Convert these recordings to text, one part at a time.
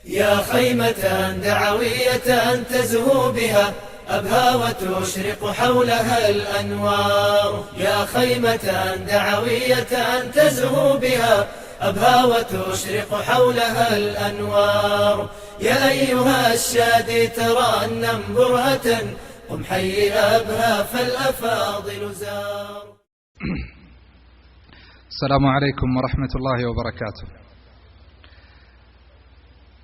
يا خيمة دعوية تزهو بها أبهى وتشرق حولها الأنوار. يا خيمة دعوية تزهو بها أبهى وتشرق حولها الأنوار. يا أيها الشادي ترنم برهة قم حي أبهى فالأفاضل زار. السلام عليكم ورحمة الله وبركاته.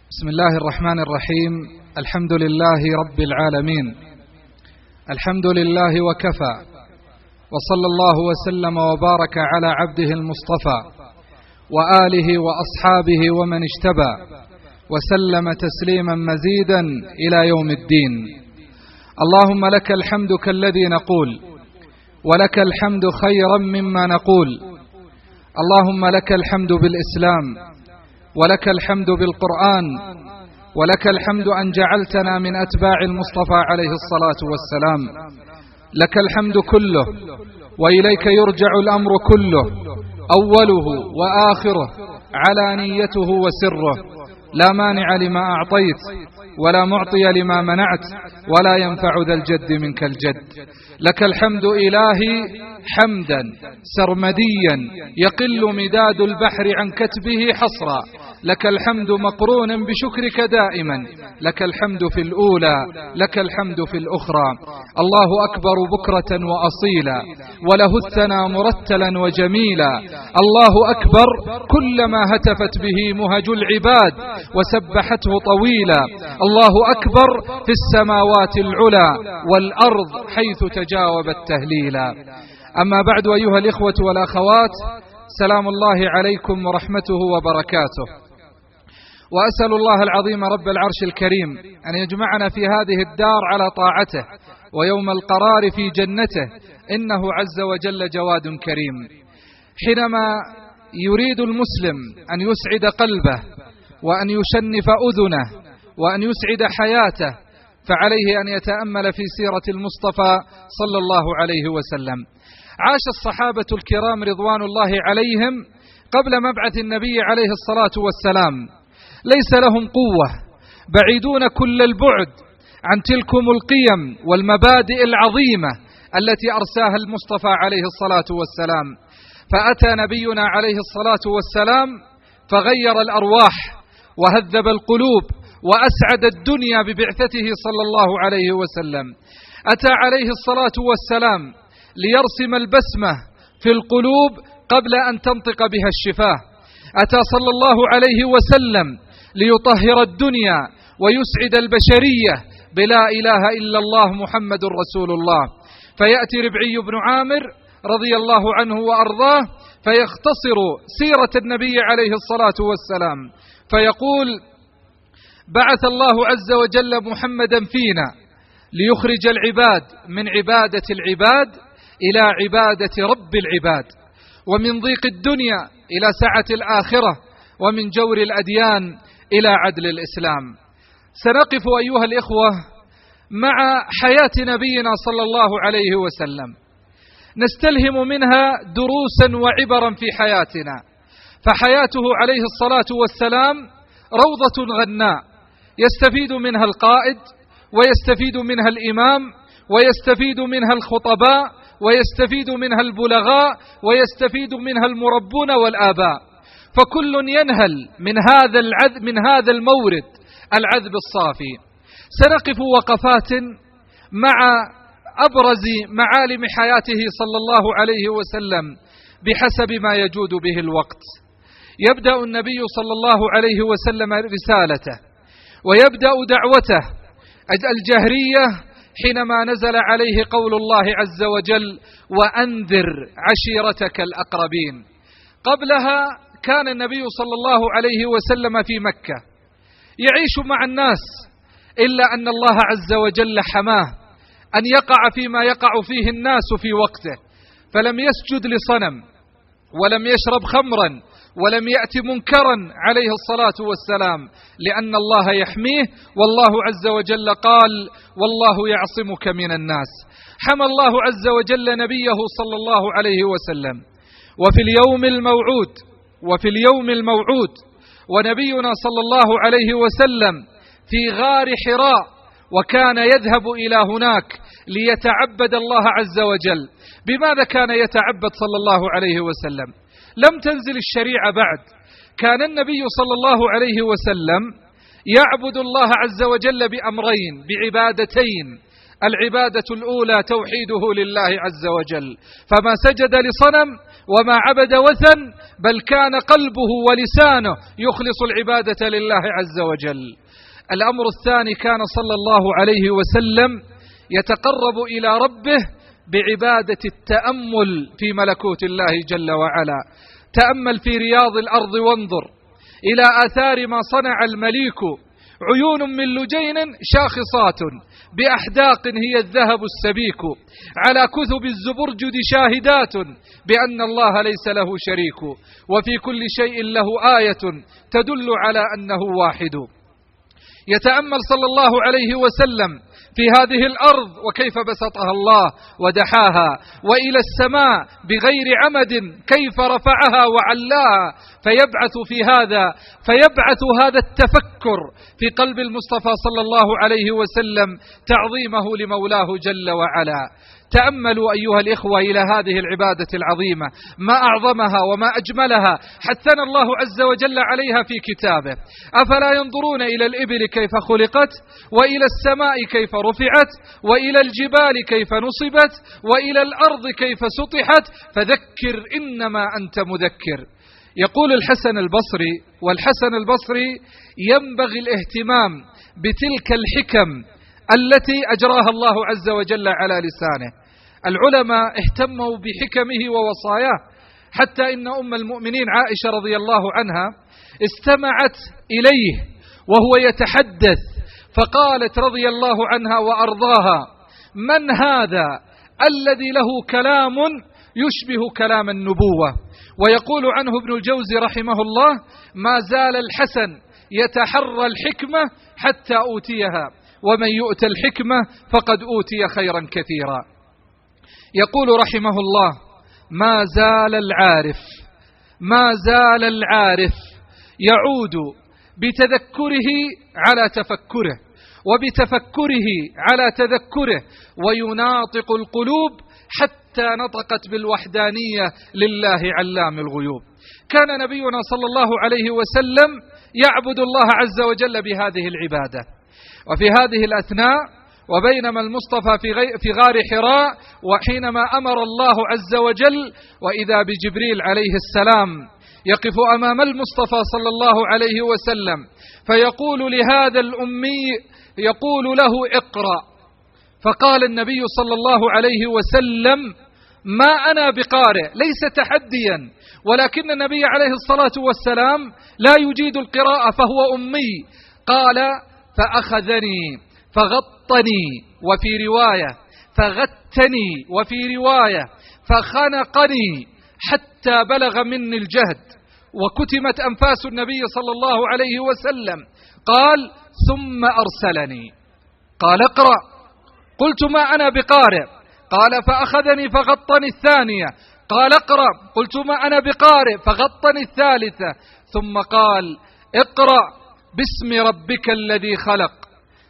بسم الله الرحمن الرحيم. الحمد لله رب العالمين، الحمد لله وكفى، وصلى الله وسلم وبارك على عبده المصطفى وآله وأصحابه ومن اجتبى وسلم تسليما مزيدا إلى يوم الدين. اللهم لك الحمد كالذي نقول، ولك الحمد خيرا مما نقول. اللهم لك الحمد بالإسلام، ولك الحمد بالقرآن، ولك الحمد أن جعلتنا من أتباع المصطفى عليه الصلاة والسلام. لك الحمد كله وإليك يرجع الأمر كله، أوله وآخره، علانيته وسره. لا مانع لما أعطيت ولا معطي لما منعت ولا ينفع ذا الجد منك الجد. لك الحمد إلهي حمدا سرمديا يقل مداد البحر عن كتبه حصرا. لك الحمد مقرونا بشكرك دائما، لك الحمد في الأولى، لك الحمد في الأخرى. الله أكبر بكرة وأصيلا، وله الثنى مرتلا وجميلا. الله أكبر كلما هتفت به مهج العباد وسبحته طويلا. الله أكبر في السماوات العلى والأرض حيث تجاوبت تهليلا. أما بعد، أيها الإخوة والأخوات، سلام الله عليكم ورحمته وبركاته. وأسأل الله العظيم رب العرش الكريم أن يجمعنا في هذه الدار على طاعته، ويوم القرار في جنته، إنه عز وجل جواد كريم. حينما يريد المسلم أن يسعد قلبه وأن يشنف أذنه وأن يسعد حياته، فعليه أن يتأمل في سيرة المصطفى صلى الله عليه وسلم. عاش الصحابة الكرام رضوان الله عليهم قبل مبعث النبي عليه الصلاة والسلام، ليس لهم قوة، بعيدون كل البعد عن تلكم القيم والمبادئ العظيمة التي أرساها المصطفى عليه الصلاة والسلام. فأتى نبينا عليه الصلاة والسلام فغير الأرواح وهذب القلوب وأسعد الدنيا ببعثته صلى الله عليه وسلم. أتى عليه الصلاة والسلام ليرسم البسمة في القلوب قبل أن تنطق بها الشفاه. أتى صلى الله عليه وسلم ليطهر الدنيا ويسعد البشرية بلا إله إلا الله محمد رسول الله. فيأتي ربعي بن عامر رضي الله عنه وأرضاه فيختصر سيرة النبي عليه الصلاة والسلام، فيقول: بعث الله عز وجل محمدا فينا ليخرج العباد من عبادة العباد إلى عبادة رب العباد، ومن ضيق الدنيا إلى سعة الآخرة، ومن جور الأديان إلى عدل الإسلام. سنقف أيها الإخوة مع حياة نبينا صلى الله عليه وسلم، نستلهم منها دروسا وعبرا في حياتنا. فحياته عليه الصلاة والسلام روضة غناء، يستفيد منها القائد، ويستفيد منها الإمام، ويستفيد منها الخطباء، ويستفيد منها البلغاء، ويستفيد منها المربون والآباء. فكل ينهل من هذا المورد العذب الصافي. سنقف وقفات مع أبرز معالم حياته صلى الله عليه وسلم بحسب ما يجود به الوقت. يبدأ النبي صلى الله عليه وسلم رسالته ويبدأ دعوته الجهرية حينما نزل عليه قول الله عز وجل: وأنذر عشيرتك الأقربين. قبلها كان النبي صلى الله عليه وسلم في مكة يعيش مع الناس، إلا أن الله عز وجل حماه أن يقع فيما يقع فيه الناس في وقته، فلم يسجد لصنم ولم يشرب خمرا ولم يأتي منكرا عليه الصلاة والسلام، لأن الله يحميه، والله عز وجل قال: والله يعصمك من الناس. حمى الله عز وجل نبيه صلى الله عليه وسلم. وفي اليوم الموعود ونبينا صلى الله عليه وسلم في غار حراء، وكان يذهب إلى هناك ليتعبد الله عز وجل. بماذا كان يتعبد صلى الله عليه وسلم؟ لم تنزل الشريعة بعد. كان النبي صلى الله عليه وسلم يعبد الله عز وجل بأمرين، بعبادتين. العبادة الأولى توحيده لله عز وجل، فما سجد لصنم وما عبد وثن، بل كان قلبه ولسانه يخلص العبادة لله عز وجل. الأمر الثاني، كان صلى الله عليه وسلم يتقرب إلى ربه بعبادة التأمل في ملكوت الله جل وعلا. تأمل في رياض الأرض وانظر إلى آثار ما صنع المليك. عيون من لجين شاخصات بأحداق هي الذهب السبيك، على كثب الزبرجد شاهدات بأن الله ليس له شريك، وفي كل شيء له آية تدل على أنه واحد. يتأمل صلى الله عليه وسلم في هذه الأرض وكيف بسطها الله ودحاها، وإلى السماء بغير عمد كيف رفعها وعلاها، فيبعث هذا التفكر في قلب المصطفى صلى الله عليه وسلم تعظيمه لمولاه جل وعلا. تأملوا أيها الإخوة إلى هذه العبادة العظيمة، ما أعظمها وما أجملها، حثنا الله عز وجل عليها في كتابه. أفلا ينظرون إلى الإبل كيف خلقت، وإلى السماء كيف رفعت، وإلى الجبال كيف نصبت، وإلى الأرض كيف سطحت، فذكر إنما أنت مذكر. يقول الحسن البصري، والحسن البصري ينبغي الاهتمام بتلك الحكم التي أجراها الله عز وجل على لسانه. العلماء اهتموا بحكمه ووصاياه، حتى إن أم المؤمنين عائشة رضي الله عنها استمعت إليه وهو يتحدث، فقالت رضي الله عنها وأرضاها: من هذا الذي له كلام يشبه كلام النبوة؟ ويقول عنه ابن الجوزي رحمه الله: ما زال الحسن يتحرى الحكمة حتى أوتيها، ومن يؤت الحكمة فقد أوتي خيرا كثيرا. يقول رحمه الله: ما زال العارف يعود بتذكره على تفكره، وبتفكره على تذكره، ويناطق القلوب حتى نطقت بالوحدانية لله علام الغيوب. كان نبينا صلى الله عليه وسلم يعبد الله عز وجل بهذه العبادة. وفي هذه الأثناء، وبينما المصطفى في غار حراء، وحينما أمر الله عز وجل، وإذا بجبريل عليه السلام يقف أمام المصطفى صلى الله عليه وسلم فيقول لهذا الأمي، يقول له: اقرأ. فقال النبي صلى الله عليه وسلم: ما أنا بقارئ، ليس تحديا، ولكن النبي عليه الصلاة والسلام لا يجيد القراءة فهو أمي. قال: فأخذني فغطني، وفي رواية فغتني، وفي رواية فخنقني، حتى بلغ مني الجهد وكتمت أنفاس النبي صلى الله عليه وسلم. قال: ثم أرسلني، قال: اقرأ. قلت: ما أنا بقارئ. قال: فأخذني فغطني الثانية. قال: اقرأ. قلت: ما أنا بقارئ. فغطني الثالثة. ثم قال: اقرأ باسم ربك الذي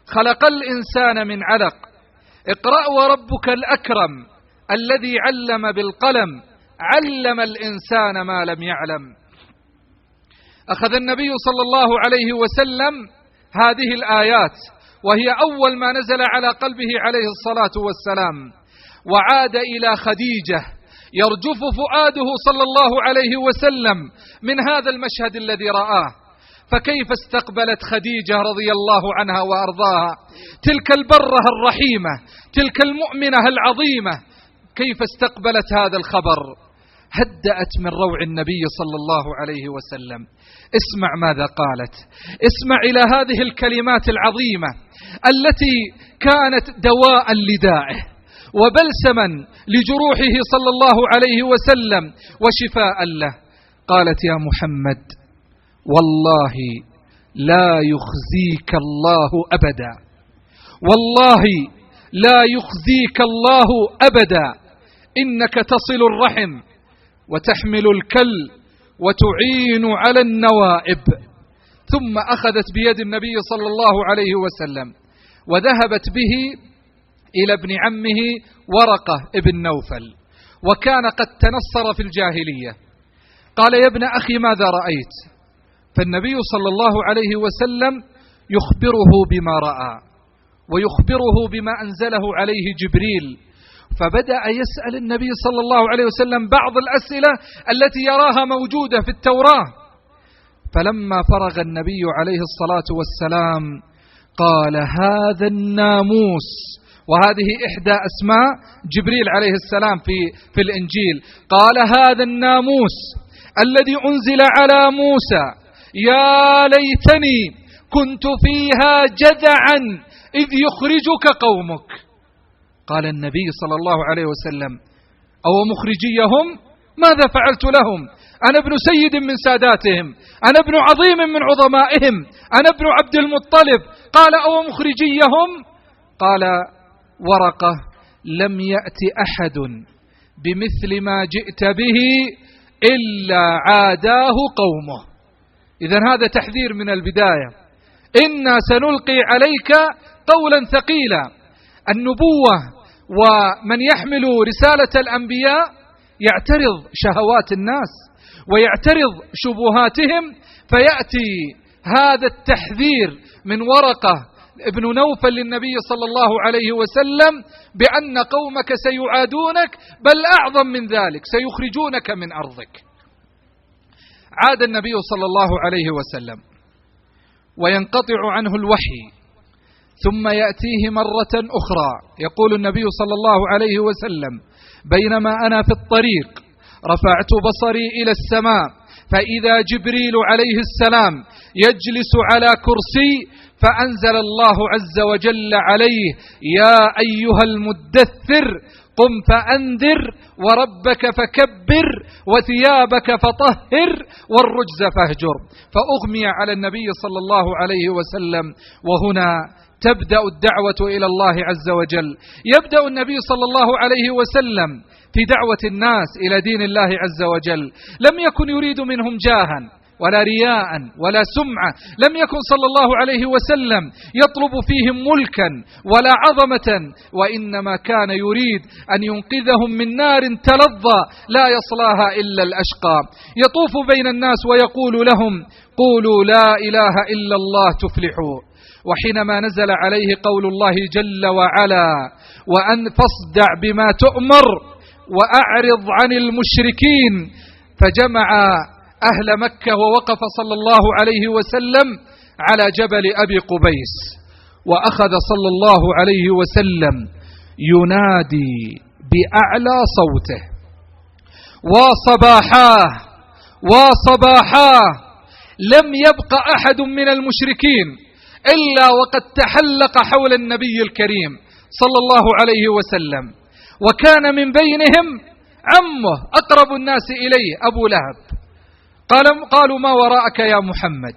خلق الإنسان من علق، اقرأ وربك الأكرم الذي علم بالقلم، علم الإنسان ما لم يعلم. أخذ النبي صلى الله عليه وسلم هذه الآيات، وهي أول ما نزل على قلبه عليه الصلاة والسلام، وعاد إلى خديجة يرجف فؤاده صلى الله عليه وسلم من هذا المشهد الذي رآه. فكيف استقبلت خديجة رضي الله عنها وأرضاها تلك البرة الرحيمة، تلك المؤمنة العظيمة، كيف استقبلت هذا الخبر؟ هدأت من روع النبي صلى الله عليه وسلم. اسمع ماذا قالت، اسمع إلى هذه الكلمات العظيمة التي كانت دواء لدائه وبلسما لجروحه صلى الله عليه وسلم وشفاء له. قالت: يا محمد، والله لا يخزيك الله أبدا، والله لا يخزيك الله أبدا، إنك تصل الرحم وتحمل الكل وتعين على النوائب. ثم أخذت بيد النبي صلى الله عليه وسلم وذهبت به إلى ابن عمه ورقة ابن نوفل، وكان قد تنصر في الجاهلية. قال: يا ابن أخي ماذا رأيت؟ فالنبي صلى الله عليه وسلم يخبره بما رأى ويخبره بما أنزله عليه جبريل، فبدأ يسأل النبي صلى الله عليه وسلم بعض الأسئلة التي يراها موجودة في التوراة. فلما فرغ النبي عليه الصلاة والسلام قال: هذا الناموس، وهذه إحدى أسماء جبريل عليه السلام في الإنجيل. قال: هذا الناموس الذي أنزل على موسى، يا ليتني كنت فيها جذعا إذ يخرجك قومك. قال النبي صلى الله عليه وسلم: أو مخرجيهم؟ ماذا فعلت لهم؟ أنا ابن سيد من ساداتهم، أنا ابن عظيم من عظمائهم، أنا ابن عبد المطلب. قال: أو مخرجيهم؟ قال ورقة: لم يأت أحد بمثل ما جئت به إلا عاداه قومه. إذن هذا تحذير من البداية: إنا سنلقي عليك قولا ثقيلا. النبوة ومن يحمل رسالة الأنبياء يعترض شهوات الناس ويعترض شبهاتهم، فيأتي هذا التحذير من ورقة ابن نوفل للنبي صلى الله عليه وسلم بأن قومك سيعادونك، بل أعظم من ذلك سيخرجونك من أرضك. عاد النبي صلى الله عليه وسلم وينقطع عنه الوحي، ثم يأتيه مرة أخرى. يقول النبي صلى الله عليه وسلم: بينما أنا في الطريق رفعت بصري إلى السماء فإذا جبريل عليه السلام يجلس على كرسي، فأنزل الله عز وجل عليه: يا أيها المدثر قم فأنذر وربك فكبر وثيابك فطهر والرجز فاهجر. فأغمي على النبي صلى الله عليه وسلم، وهنا تبدأ الدعوة إلى الله عز وجل. يبدأ النبي صلى الله عليه وسلم في دعوة الناس إلى دين الله عز وجل. لم يكن يريد منهم جاها ولا رياء ولا سمعة، لم يكن صلى الله عليه وسلم يطلب فيهم ملكا ولا عظمة، وإنما كان يريد أن ينقذهم من نار تلظى لا يصلاها إلا الأشقى. يطوف بين الناس ويقول لهم: قولوا لا إله إلا الله تفلحوا. وحينما نزل عليه قول الله جل وعلا: وأن فاصدع بما تؤمر وأعرض عن المشركين، فجمع أهل مكة ووقف صلى الله عليه وسلم على جبل أبي قبيس، وأخذ صلى الله عليه وسلم ينادي بأعلى صوته: وصباحاه وصباحاه. لم يبق أحد من المشركين إلا وقد تحلق حول النبي الكريم صلى الله عليه وسلم، وكان من بينهم عمه أقرب الناس إليه أبو لهب. قالوا: ما وراءك يا محمد؟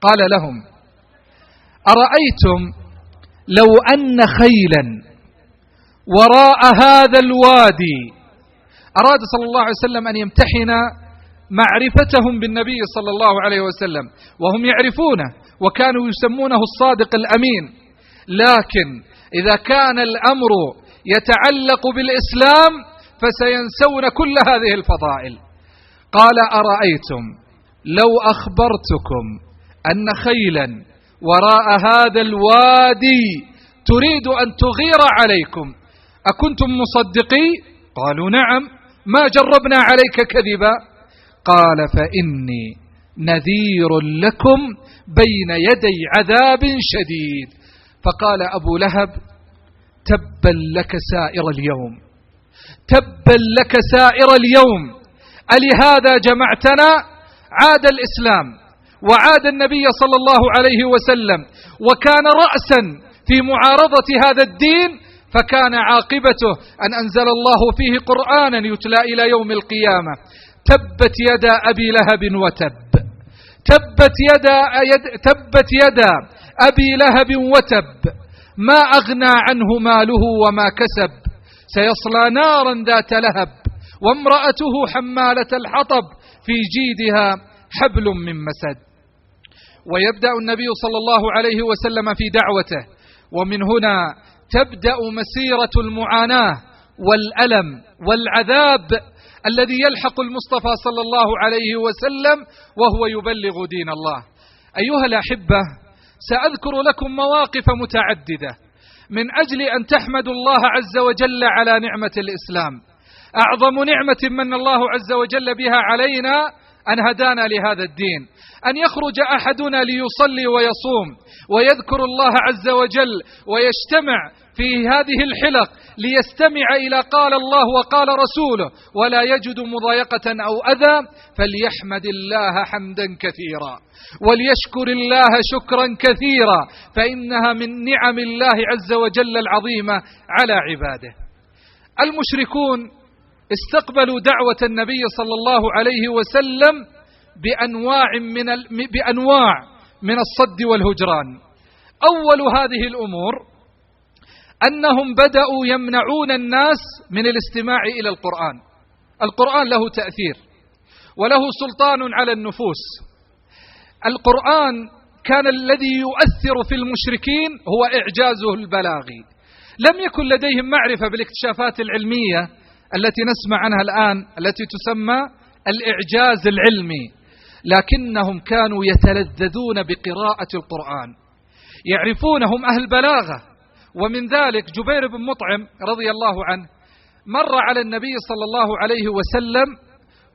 قال لهم: أرأيتم لو أن خيلا وراء هذا الوادي. أراد صلى الله عليه وسلم أن يمتحن معرفتهم بالنبي صلى الله عليه وسلم، وهم يعرفونه وكانوا يسمونه الصادق الأمين، لكن إذا كان الأمر يتعلق بالإسلام فسينسون كل هذه الفضائل. قال: أرأيتم لو أخبرتكم أن خيلا وراء هذا الوادي تريد أن تغير عليكم أكنتم مصدقي؟ قالوا: نعم، ما جربنا عليك كذبا. قال: فإني نذير لكم بين يدي عذاب شديد. فقال أبو لهب: تبا لك سائر اليوم، تبا لك سائر اليوم، ألهذا جمعتنا؟ عاد الإسلام وعاد النبي صلى الله عليه وسلم، وكان رأسا في معارضة هذا الدين، فكان عاقبته أن أنزل الله فيه قرآنا يتلى إلى يوم القيامة: تبت يدا أبي لهب وتب، تبت يدا أبي لهب وتب، ما أغنى عنه ماله وما كسب، سيصلى نارا ذات لهب وامرأته حمالة الحطب في جيدها حبل من مسد. ويبدأ النبي صلى الله عليه وسلم في دعوته، ومن هنا تبدأ مسيرة المعاناة والألم والعذاب الذي يلحق المصطفى صلى الله عليه وسلم وهو يبلغ دين الله. أيها الأحبة، سأذكر لكم مواقف متعددة من أجل أن تحمدوا الله عز وجل على نعمة الإسلام، أعظم نعمة من الله عز وجل بها علينا أن هدانا لهذا الدين، أن يخرج أحدنا ليصلي ويصوم ويذكر الله عز وجل ويجتمع في هذه الحلق ليستمع إلى قال الله وقال رسوله ولا يجد مضايقة أو أذى، فليحمد الله حمدا كثيرا وليشكر الله شكرا كثيرا، فإنها من نعم الله عز وجل العظيمة على عباده. المشركون استقبلوا دعوة النبي صلى الله عليه وسلم بأنواع من الصد والهجران. أول هذه الأمور أنهم بدأوا يمنعون الناس من الاستماع إلى القرآن. القرآن له تأثير وله سلطان على النفوس. القرآن كان الذي يؤثر في المشركين هو إعجازه البلاغي، لم يكن لديهم معرفة بالاكتشافات العلمية التي نسمع عنها الآن التي تسمى الإعجاز العلمي، لكنهم كانوا يتلذذون بقراءة القرآن، يعرفونهم أهل بلاغة. ومن ذلك جبير بن مطعم رضي الله عنه مر على النبي صلى الله عليه وسلم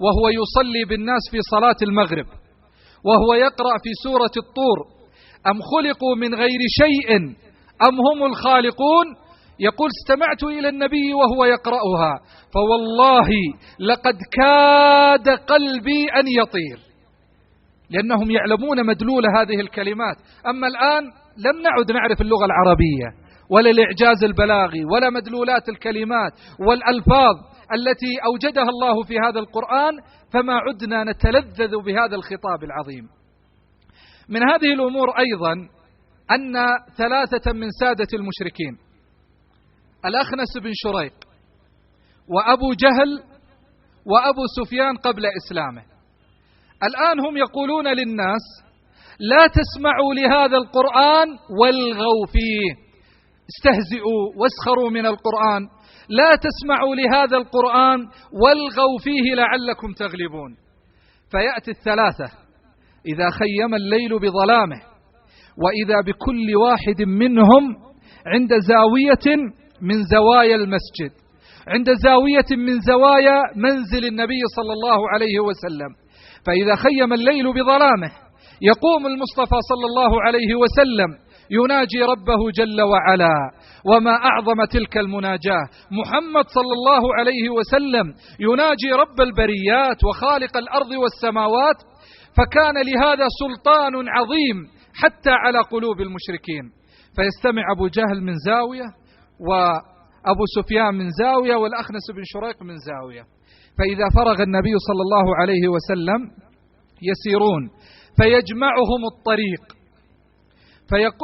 وهو يصلي بالناس في صلاة المغرب وهو يقرأ في سورة الطور: أم خلقوا من غير شيء أم هم الخالقون. يقول: استمعت إلى النبي وهو يقرأها فوالله لقد كاد قلبي أن يطير، لأنهم يعلمون مدلول هذه الكلمات. أما الآن لم نعد نعرف اللغة العربية ولا الإعجاز البلاغي ولا مدلولات الكلمات والألفاظ التي أوجدها الله في هذا القرآن، فما عدنا نتلذذ بهذا الخطاب العظيم. من هذه الأمور أيضا أن ثلاثة من سادة المشركين، الأخنس بن شريق وأبو جهل وأبو سفيان قبل إسلامه، الآن هم يقولون للناس: لا تسمعوا لهذا القرآن والغوا فيه، استهزئوا واسخروا من القرآن، لا تسمعوا لهذا القرآن والغوا فيه لعلكم تغلبون. فيأتي الثلاثة إذا خيم الليل بظلامه وإذا بكل واحد منهم عند زاوية من زوايا المسجد، عند زاوية من زوايا منزل النبي صلى الله عليه وسلم. فإذا خيم الليل بظلامه يقوم المصطفى صلى الله عليه وسلم يناجي ربه جل وعلا، وما أعظم تلك المناجاة، محمد صلى الله عليه وسلم يناجي رب البريات وخالق الأرض والسماوات، فكان لهذا سلطان عظيم حتى على قلوب المشركين. فيستمع أبو جهل من زاوية وأبو سفيان من زاوية والأخنس بن شريق من زاوية، فإذا فرغ النبي صلى الله عليه وسلم يسيرون فيجمعهم الطريق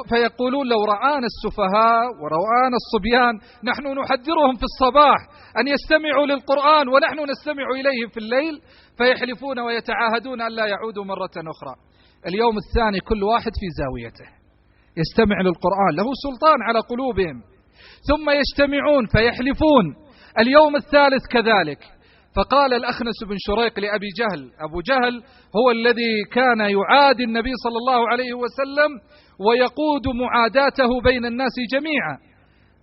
فيقولون: لو رآنا السفهاء ورآنا الصبيان نحن نحذرهم في الصباح أن يستمعوا للقرآن ونحن نستمع إليه في الليل، فيحلفون ويتعاهدون أن لا يعودوا مرة أخرى. اليوم الثاني كل واحد في زاويته يستمع للقرآن، له سلطان على قلوبهم، ثم يجتمعون فيحلفون. اليوم الثالث كذلك. فقال الأخنس بن شريق لأبي جهل، أبو جهل هو الذي كان يعادي النبي صلى الله عليه وسلم ويقود معاداته بين الناس جميعا،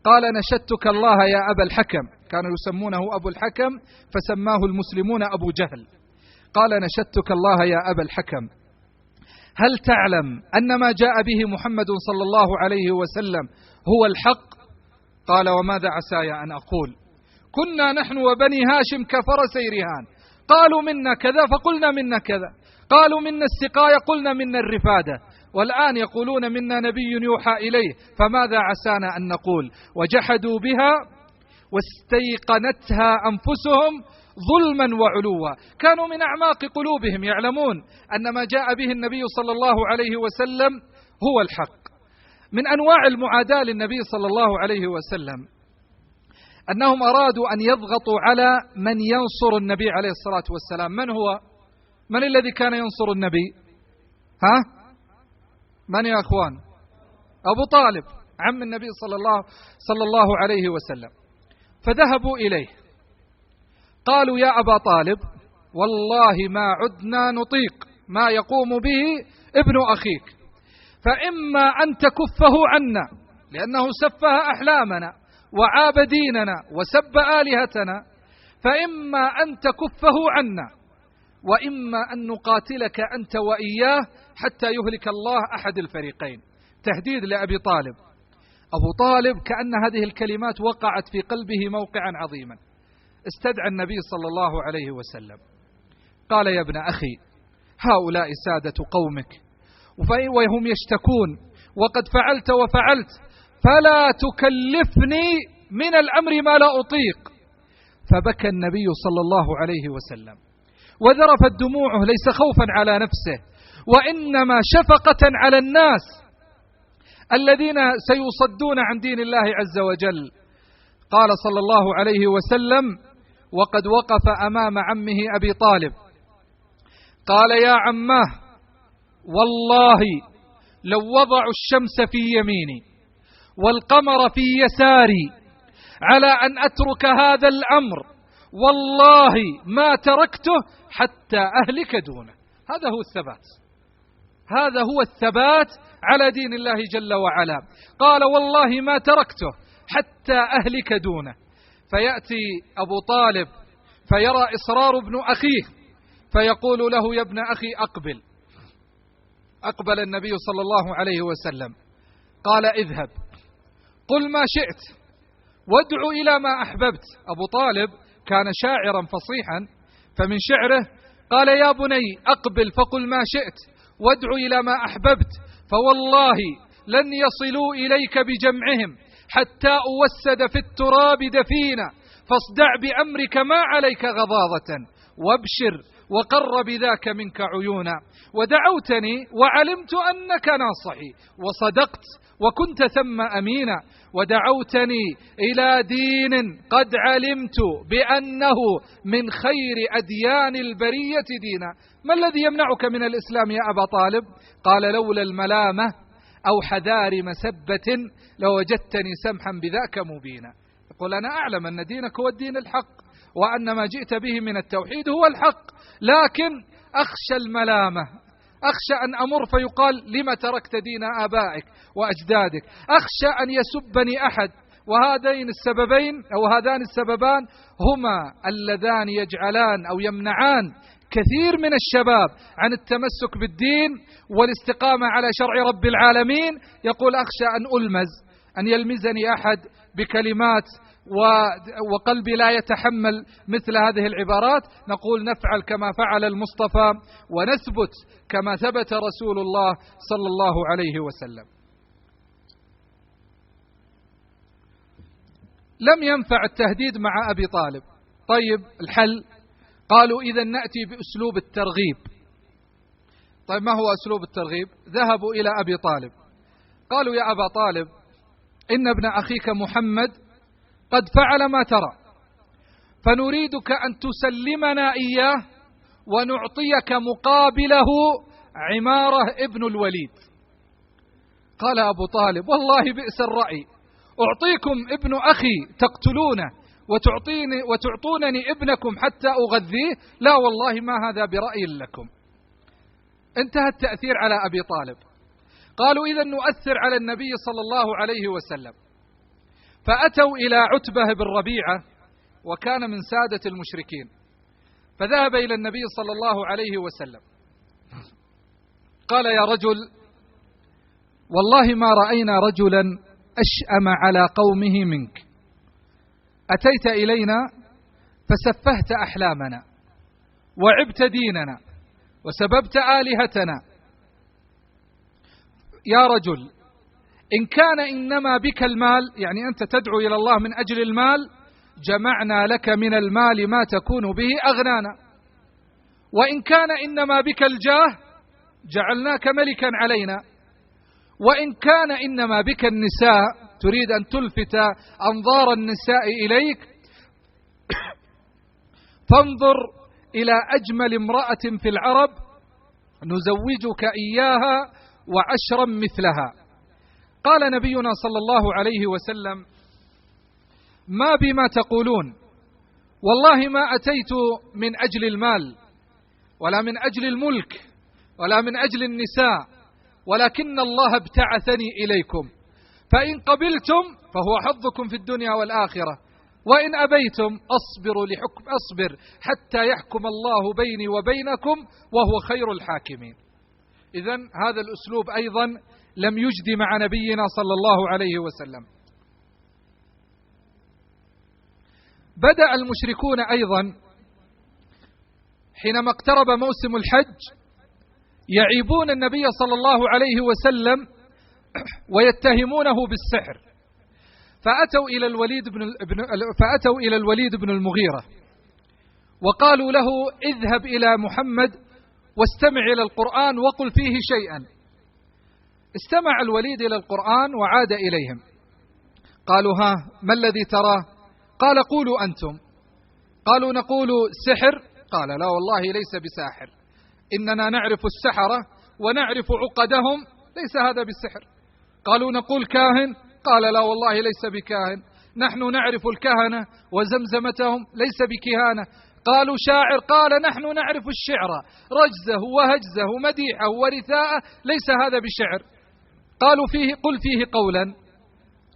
قال: نشدتك الله يا أبا الحكم، كانوا يسمونه أبو الحكم فسماه المسلمون أبو جهل. قال: نشدتك الله يا أبا الحكم، هل تعلم أن ما جاء به محمد صلى الله عليه وسلم هو الحق؟ قال: وماذا عساي أن أقول؟ كنا نحن وبني هاشم كفرسي رهان، قالوا منا كذا فقلنا منا كذا، قالوا منا السقاية قلنا منا الرفادة، والآن يقولون منا نبي يوحى إليه، فماذا عسانا أن نقول؟ وجحدوا بها واستيقنتها أنفسهم ظلما وعلوا. كانوا من أعماق قلوبهم يعلمون أن ما جاء به النبي صلى الله عليه وسلم هو الحق. من أنواع المعاداة للنبي صلى الله عليه وسلم أنهم أرادوا أن يضغطوا على من ينصر النبي عليه الصلاة والسلام. من هو؟ من الذي كان ينصر النبي؟ من يا أخوان؟ أبو طالب عم النبي صلى الله عليه وسلم. فذهبوا إليه قالوا يا أبا طالب والله ما عدنا نطيق ما يقوم به ابن أخيك، فإما أن تكفه عنا لأنه سفه أحلامنا وعاب ديننا وسب آلهتنا، فإما أن تكفه عنا وإما أن نقاتلك أنت وإياه حتى يهلك الله أحد الفريقين. تهديد لأبي طالب. أبو طالب كأن هذه الكلمات وقعت في قلبه موقعا عظيما، استدعى النبي صلى الله عليه وسلم قال يا ابن أخي هؤلاء سادة قومك وهم يشتكون وقد فعلت وفعلت، فلا تكلفني من الأمر ما لا أطيق. فبكى النبي صلى الله عليه وسلم وذرفت دموعه ليس خوفا على نفسه وإنما شفقة على الناس الذين سيصدون عن دين الله عز وجل. قال صلى الله عليه وسلم وقد وقف أمام عمه أبي طالب قال يا عماه والله لو وضعوا الشمس في يميني والقمر في يساري على أن أترك هذا الأمر والله ما تركته حتى أهلك دونه. هذا هو الثبات، هذا هو الثبات على دين الله جل وعلا. قال والله ما تركته حتى أهلك دونه. فيأتي أبو طالب فيرى إصرار ابن أخيه فيقول له يا ابن أخي أقبل. أقبل النبي صلى الله عليه وسلم قال اذهب قل ما شئت وادعو إلى ما أحببت. أبو طالب كان شاعرا فصيحا، فمن شعره قال يا بني أقبل فقل ما شئت وادعو إلى ما أحببت، فوالله لن يصلوا إليك بجمعهم حتى أوسد في التراب دفينا، فاصدع بأمرك ما عليك غضاضة وابشر وقر بذاك منك عيونا. ودعوتني وعلمت أنك ناصحي وصدقت وكنت ثم أمينا، ودعوتني إلى دين قد علمت بأنه من خير أديان البرية دينا. ما الذي يمنعك من الإسلام يا أبا طالب؟ قال لولا الملامة أو حذار مسبة لوجدتني سمحا بذاك مبينا. يقول أنا أعلم أن دينك هو الدين الحق وأن ما جئت به من التوحيد هو الحق، لكن أخشى الملامة، أخشى أن أمر فيقال لما تركت دين آبائك وأجدادك، أخشى أن يسبني أحد. وهذين السببين أو هذان السببان هما اللذان يجعلان أو يمنعان كثير من الشباب عن التمسك بالدين والاستقامة على شرع رب العالمين. يقول أخشى أن يلمزني أحد بكلمات وقلبي لا يتحمل مثل هذه العبارات. نقول نفعل كما فعل المصطفى ونثبت كما ثبت رسول الله صلى الله عليه وسلم. لم ينفع التهديد مع أبي طالب. طيب الحل؟ قالوا إذا نأتي بأسلوب الترغيب. طيب ما هو أسلوب الترغيب؟ ذهبوا إلى أبي طالب قالوا يا أبا طالب إن ابن أخيك محمد قد فعل ما ترى، فنريدك أن تسلمنا إياه ونعطيك مقابله عمارة ابن الوليد. قال أبو طالب والله بئس الرأي، أعطيكم ابن أخي تقتلونه وتعطونني ابنكم حتى أغذيه؟ لا والله ما هذا برأي لكم. انتهى التأثير على أبي طالب. قالوا إذا نؤثر على النبي صلى الله عليه وسلم، فأتوا إلى عتبة بن ربيعة وكان من سادة المشركين، فذهب إلى النبي صلى الله عليه وسلم قال يا رجل والله ما رأينا رجلا أشأم على قومه منك، أتيت إلينا فسفهت أحلامنا وعبت ديننا وسببت آلهتنا. يا رجل إن كان إنما بك المال، يعني أنت تدعو إلى الله من أجل المال، جمعنا لك من المال ما تكون به أغنانا، وإن كان إنما بك الجاه جعلناك ملكا علينا، وإن كان إنما بك النساء تريد أن تلفت أنظار النساء إليك فانظر إلى أجمل امرأة في العرب نزوجك إياها وعشرا مثلها. قال نبينا صلى الله عليه وسلم: ما بما تقولون، والله ما أتيت من أجل المال ولا من أجل الملك ولا من أجل النساء، ولكن الله ابتعثني إليكم، فإن قبلتم فهو حظكم في الدنيا والآخرة، وإن أبيتم أصبر حتى يحكم الله بيني وبينكم وهو خير الحاكمين. إذن هذا الأسلوب أيضا لم يجد مع نبينا صلى الله عليه وسلم. بدأ المشركون أيضا حينما اقترب موسم الحج يعيبون النبي صلى الله عليه وسلم ويتهمونه بالسحر، فأتوا إلى الوليد بن المغيرة وقالوا له: اذهب إلى محمد واستمع إلى القرآن وقل فيه شيئا. استمع الوليد إلى القرآن وعاد إليهم. قالوا: ها ما الذي تراه؟ قال: قولوا أنتم. قالوا: نقول سحر. قال: لا والله ليس بساحر، إننا نعرف السحرة ونعرف عقدهم، ليس هذا بالسحر. قالوا: نقول كاهن. قال: لا والله ليس بكاهن، نحن نعرف الكهنة وزمزمتهم، ليس بكهانة. قالوا: شاعر. قال: نحن نعرف الشعر، رجزه وهجزه ومديحه ورثاءه، ليس هذا بشعر. قالوا: قل فيه قولا.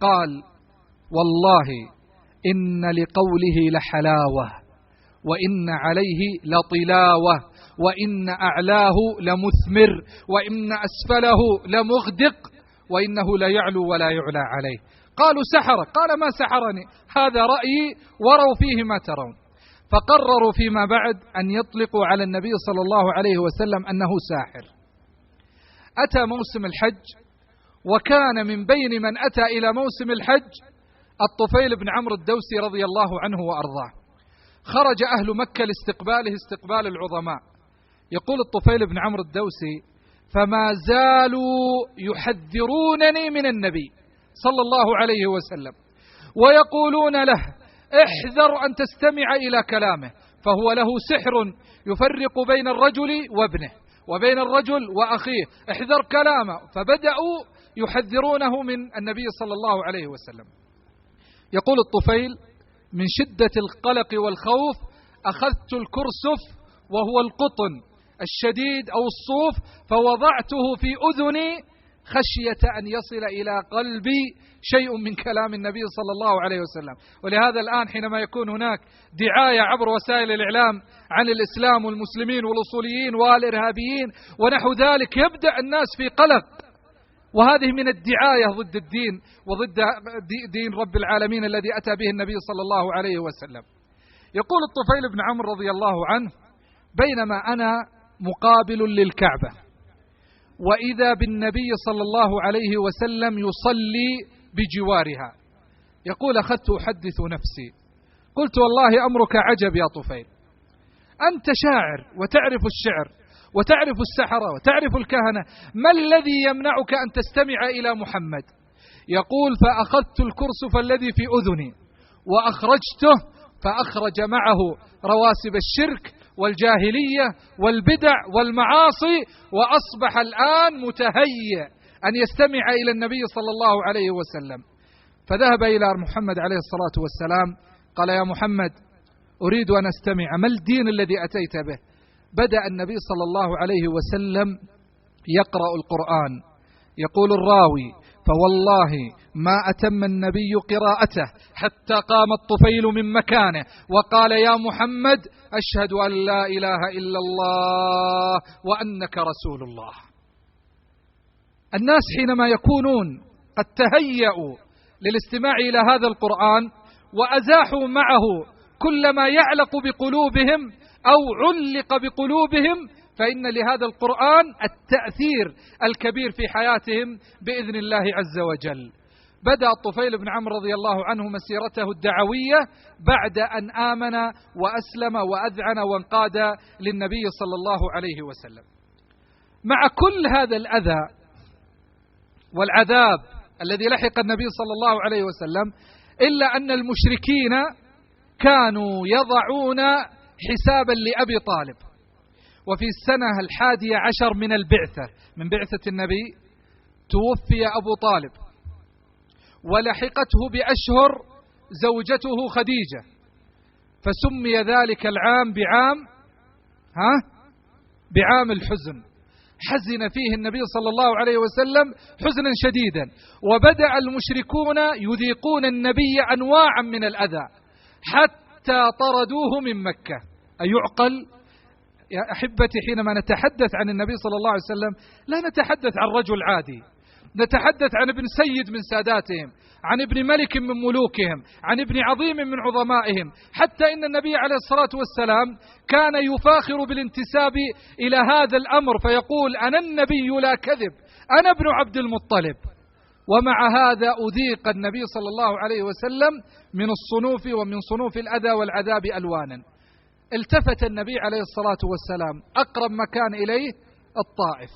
قال: والله إن لقوله لحلاوة، وإن عليه لطلاوة، وإن أعلاه لمثمر، وإن أسفله لمغدق، وإنه لا يعلو ولا يعلى عليه. قالوا: سحر. قال: ما سحرني، هذا رأيي وروا فيه ما ترون. فقرروا فيما بعد أن يطلقوا على النبي صلى الله عليه وسلم أنه ساحر. أتى موسم الحج، وكان من بين من أتى إلى موسم الحج الطفيل بن عمرو الدوسي رضي الله عنه وأرضاه. خرج أهل مكة لاستقباله استقبال العظماء. يقول الطفيل بن عمرو الدوسي: فما زالوا يحذرونني من النبي صلى الله عليه وسلم، ويقولون له: احذر أن تستمع إلى كلامه، فهو له سحر يفرق بين الرجل وابنه وبين الرجل وأخيه، احذر كلامه. فبدأوا يحذرونه من النبي صلى الله عليه وسلم. يقول الطفيل: من شدة القلق والخوف أخذت الكرسف وهو القطن الشديد أو الصوف، فوضعته في أذني خشية أن يصل إلى قلبي شيء من كلام النبي صلى الله عليه وسلم. ولهذا الآن حينما يكون هناك دعاية عبر وسائل الإعلام عن الإسلام والمسلمين والأصوليين والإرهابيين ونحو ذلك، يبدأ الناس في قلق، وهذه من الدعاية ضد الدين وضد دين رب العالمين الذي أتى به النبي صلى الله عليه وسلم. يقول الطفيل بن عمرو رضي الله عنه: بينما أنا مقابل للكعبة، وإذا بالنبي صلى الله عليه وسلم يصلي بجوارها. يقول: أخذت أحدث نفسي، قلت: والله أمرك عجب يا طفيل، أنت شاعر وتعرف الشعر وتعرف السحرة وتعرف الكهنة، ما الذي يمنعك أن تستمع إلى محمد؟ يقول: فأخذت الكرسف الذي في أذني وأخرجته، فأخرج معه رواسب الشرك والجاهلية والبدع والمعاصي، وأصبح الآن متهيئ أن يستمع إلى النبي صلى الله عليه وسلم. فذهب إلى محمد عليه الصلاة والسلام، قال: يا محمد، أريد أن أستمع، ما الدين الذي أتيت به؟ بدأ النبي صلى الله عليه وسلم يقرأ القرآن. يقول الراوي: فوالله ما أتم النبي قراءته حتى قام الطفيل من مكانه وقال: يا محمد، أشهد أن لا إله إلا الله وأنك رسول الله. الناس حينما يكونون قد تهيأوا للاستماع إلى هذا القرآن وأزاحوا معه كل ما يعلق بقلوبهم أو علق بقلوبهم، فإن لهذا القرآن التأثير الكبير في حياتهم بإذن الله عز وجل. بدأ الطفيل بن عمرو رضي الله عنه مسيرته الدعوية بعد أن آمن وأسلم وأذعن وانقاد للنبي صلى الله عليه وسلم. مع كل هذا الأذى والعذاب الذي لحق النبي صلى الله عليه وسلم، إلا أن المشركين كانوا يضعون حسابا لأبي طالب. وفي السنة 11 من البعثة، من بعثة النبي توفي أبو طالب، ولحقته بأشهر زوجته خديجة، فسمي ذلك العام بعام الحزن. حزن فيه النبي صلى الله عليه وسلم حزنا شديدا، وبدأ المشركون يذيقون النبي أنواعا من الأذى حتى طردوه من مكة. أيعقل يا أحبتي حينما نتحدث عن النبي صلى الله عليه وسلم لا نتحدث عن رجل عادي، نتحدث عن ابن سيد من ساداتهم، عن ابن ملك من ملوكهم، عن ابن عظيم من عظمائهم، حتى إن النبي عليه الصلاة والسلام كان يفاخر بالانتساب إلى هذا الأمر فيقول: أنا النبي لا كذب، أنا ابن عبد المطلب. ومع هذا أذيق النبي صلى الله عليه وسلم من الصنوف ومن صنوف الأذى والعذاب ألوانا. التفت النبي عليه الصلاة والسلام أقرب مكان إليه الطائف.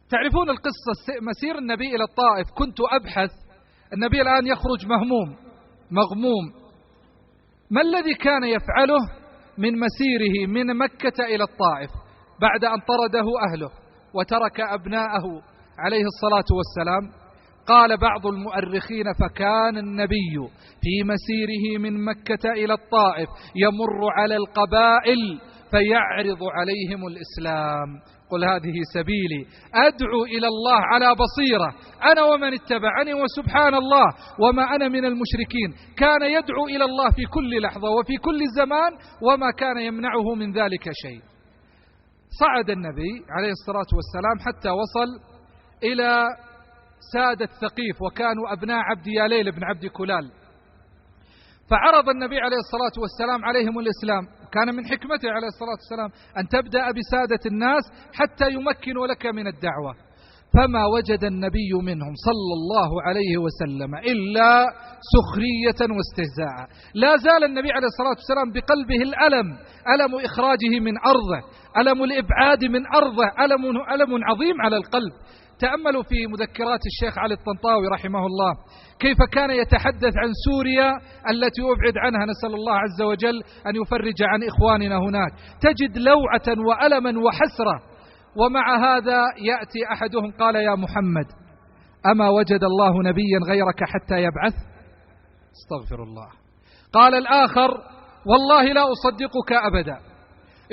تعرفون القصة، مسير النبي إلى الطائف، كنت أبحث، النبي الآن يخرج مغموم، ما الذي كان يفعله من مسيره من مكة إلى الطائف بعد أن طرده أهله وترك أبناءه عليه الصلاة والسلام؟ قال بعض المؤرخين: فكان النبي في مسيره من مكة إلى الطائف يمر على القبائل فيعرض عليهم الإسلام. قل هذه سبيلي أدعو إلى الله على بصيرة أنا ومن اتبعني وسبحان الله وما أنا من المشركين. كان يدعو إلى الله في كل لحظة وفي كل زمان، وما كان يمنعه من ذلك شيء. صعد النبي عليه الصلاة والسلام حتى وصل إلى سادة ثقيف، وكانوا أبناء عبد ياليل بن عبد كلال، فعرض النبي عليه الصلاة والسلام عليهم الإسلام. كان من حكمته عليه الصلاة والسلام أن تبدأ بسادة الناس حتى يمكنوا لك من الدعوة. فما وجد النبي منهم صلى الله عليه وسلم إلا سخرية واستهزاء. لا زال النبي عليه الصلاة والسلام بقلبه الألم، ألم إخراجه من أرضه، ألم الإبعاد من أرضه، ألم عظيم على القلب. تأملوا في مذكرات الشيخ علي الطنطاوي رحمه الله كيف كان يتحدث عن سوريا التي أبعد عنها، نسأل الله عز وجل أن يفرج عن إخواننا هناك. تجد لوعة وألما وحسرة، ومع هذا يأتي أحدهم قال: يا محمد أما وجد الله نبيا غيرك حتى يبعث؟ استغفر الله. قال الآخر: والله لا أصدقك أبدا،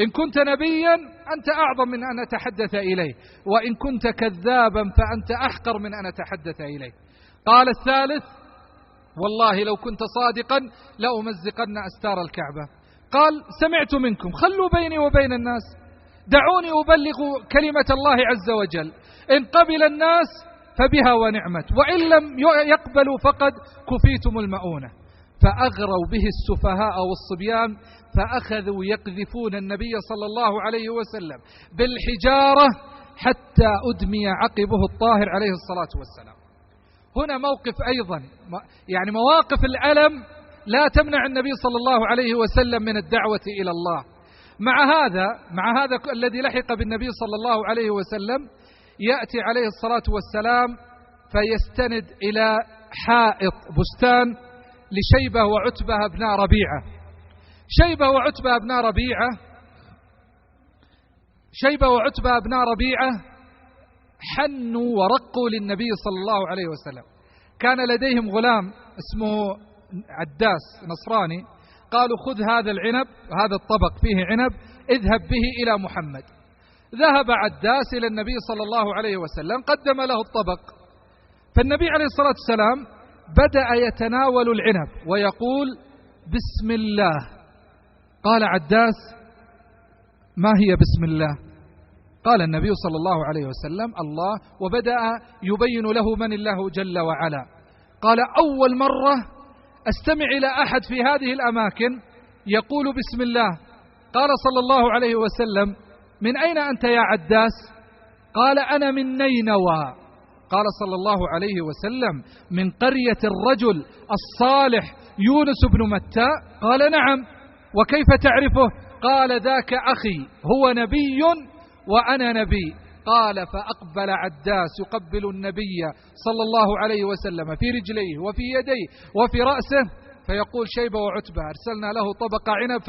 إن كنت نبيا أنت أعظم من أن أتحدث إليه، وإن كنت كذابا فأنت أحقر من أن أتحدث إليه. قال الثالث: والله لو كنت صادقا لأمزقن أستار الكعبة. قال: سمعت منكم، خلوا بيني وبين الناس، دعوني أبلغ كلمة الله عز وجل، إن قبل الناس فبها ونعمت، وإن لم يقبلوا فقد كفيتم المؤونة. فأغروا به السفهاء والصبيان، فأخذوا يقذفون النبي صلى الله عليه وسلم بالحجارة حتى أدمي عقبه الطاهر عليه الصلاة والسلام. هنا موقف أيضا، يعني مواقف الألم لا تمنع النبي صلى الله عليه وسلم من الدعوة إلى الله. مع هذا الذي لحق بالنبي صلى الله عليه وسلم يأتي عليه الصلاة والسلام فيستند إلى حائط بستان لشيبة وعتبة ابناء ربيعة. شيبة وعتبة ابناء ربيعة حنوا ورقوا للنبي صلى الله عليه وسلم. كان لديهم غلام اسمه عداس نصراني، قالوا: خذ هذا العنب، هذا الطبق فيه عنب، اذهب به إلى محمد. ذهب عداس إلى النبي صلى الله عليه وسلم، قدم له الطبق، فالنبي عليه الصلاة والسلام بدأ يتناول العنب ويقول: بسم الله. قال عداس: ما هي بسم الله؟ قال النبي صلى الله عليه وسلم: الله، وبدأ يبين له من الله جل وعلا. قال: أول مرة أستمع إلى أحد في هذه الأماكن يقول بسم الله. قال صلى الله عليه وسلم: من أين أنت يا عداس؟ قال: أنا من نينوى. قال صلى الله عليه وسلم: من قرية الرجل الصالح يونس بن متى؟ قال: نعم. وكيف تعرفه؟ قال: ذاك أخي، هو نبي وأنا نبي. قال: فأقبل عداس يقبل النبي صلى الله عليه وسلم في رجليه وفي يديه وفي رأسه، فيقول: شيبة وعتبة أرسلنا له طبق عنب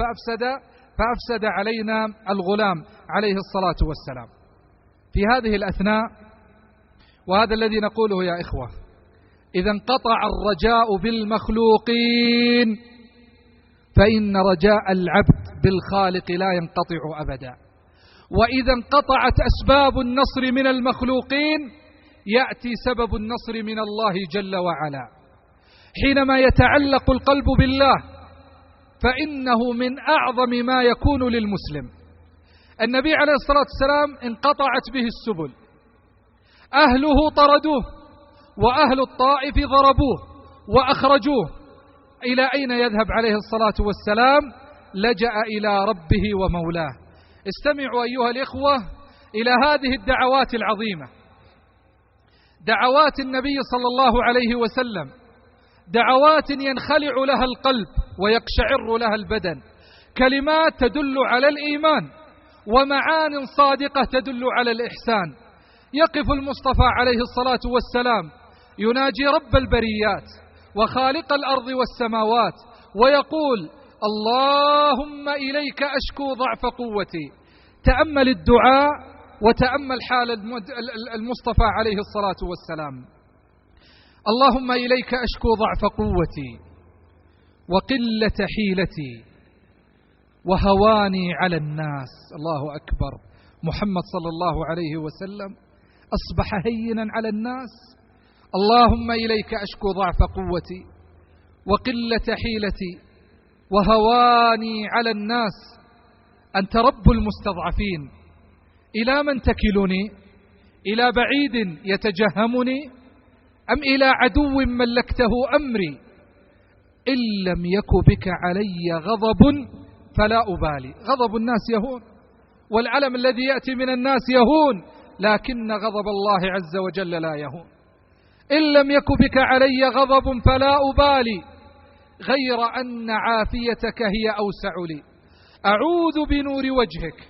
فأفسد علينا الغلام عليه الصلاة والسلام. في هذه الأثناء وهذا الذي نقوله يا إخوة: إذا انقطع الرجاء بالمخلوقين فإن رجاء العبد بالخالق لا ينقطع أبدا. وإذا انقطعت أسباب النصر من المخلوقين يأتي سبب النصر من الله جل وعلا. حينما يتعلق القلب بالله فإنه من أعظم ما يكون للمسلم. النبي عليه الصلاة والسلام انقطعت به السبل، أهله طردوه وأهل الطائف ضربوه وأخرجوه، إلى أين يذهب عليه الصلاة والسلام؟ لجأ إلى ربه ومولاه. استمعوا أيها الإخوة إلى هذه الدعوات العظيمة، دعوات النبي صلى الله عليه وسلم، دعوات ينخلع لها القلب ويقشعر لها البدن، كلمات تدل على الإيمان ومعان صادقة تدل على الإحسان. يقف المصطفى عليه الصلاة والسلام يناجي رب البريات وخالق الأرض والسماوات ويقول: اللهم إليك أشكو ضعف قوتي. تأمل الدعاء وتأمل حال المصطفى عليه الصلاة والسلام: اللهم إليك أشكو ضعف قوتي وقلة حيلتي وهواني على الناس. الله أكبر. محمد صلى الله عليه وسلم أصبح هينا على الناس. اللهم إليك أشكو ضعف قوتي وقلة حيلتي وهواني على الناس. أنت رب المستضعفين، إلى من تكلني؟ إلى بعيد يتجهمني أم إلى عدو ملكته أمري؟ إن لم يك بك علي غضب فلا أبالي. غضب الناس يهون، والعلم الذي يأتي من الناس يهون، لكن غضب الله عز وجل لا يهون. إن لم يك بك علي غضب فلا أبالي، غير أن عافيتك هي أوسع لي. أعوذ بنور وجهك،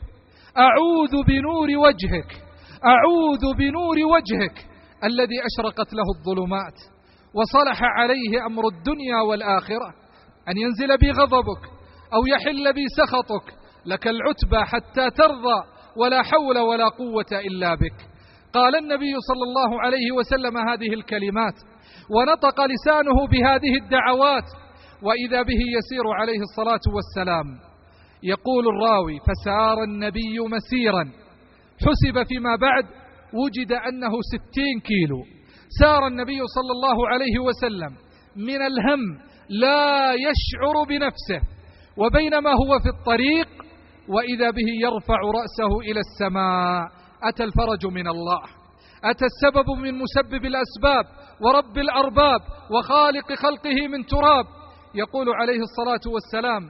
أعوذ بنور وجهك، أعوذ بنور وجهك الذي أشرقت له الظلمات وصلح عليه أمر الدنيا والآخرة، أن ينزل بي غضبك أو يحل بي سخطك. لك العتبى حتى ترضى، ولا حول ولا قوة إلا بك. قال النبي صلى الله عليه وسلم هذه الكلمات ونطق لسانه بهذه الدعوات، وإذا به يسير عليه الصلاة والسلام. يقول الراوي: فسار النبي مسيرا حسب فيما بعد وجد أنه 60 كيلو. سار النبي صلى الله عليه وسلم من الهم لا يشعر بنفسه، وبينما هو في الطريق وإذا به يرفع رأسه إلى السماء. أتى الفرج من الله، أتى السبب من مسبب الأسباب ورب الأرباب وخالق خلقه من تراب. يقول عليه الصلاة والسلام: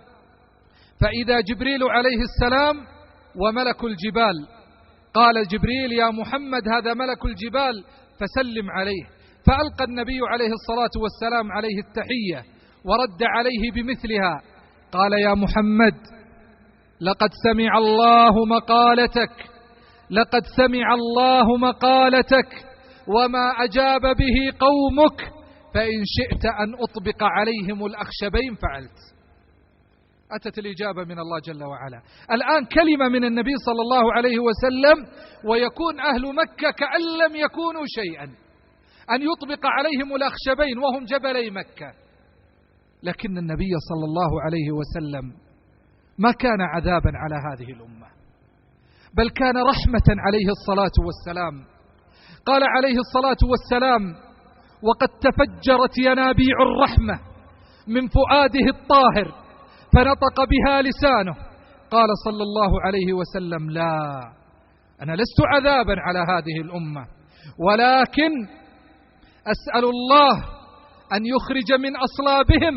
فإذا جبريل عليه السلام وملك الجبال. قال جبريل: يا محمد هذا ملك الجبال فسلم عليه. فألقى النبي عليه الصلاة والسلام عليه التحية ورد عليه بمثلها. قال: يا محمد لقد سمع الله مقالتك، لقد سمع الله مقالتك وما أجاب به قومك، فإن شئت أن أطبق عليهم الأخشبين فعلت. أتت الإجابة من الله جل وعلا. الآن كلمة من النبي صلى الله عليه وسلم ويكون أهل مكة كأن لم يكونوا شيئا، أن يطبق عليهم الأخشبين وهم جبلي مكة. لكن النبي صلى الله عليه وسلم ما كان عذابا على هذه الأمة، بل كان رحمة عليه الصلاة والسلام. قال عليه الصلاة والسلام: وقد تفجرت ينابيع الرحمة من فؤاده الطاهر فنطق بها لسانه. قال صلى الله عليه وسلم: لا، أنا لست عذابا على هذه الأمة، ولكن أسأل الله أن يخرج من أصلابهم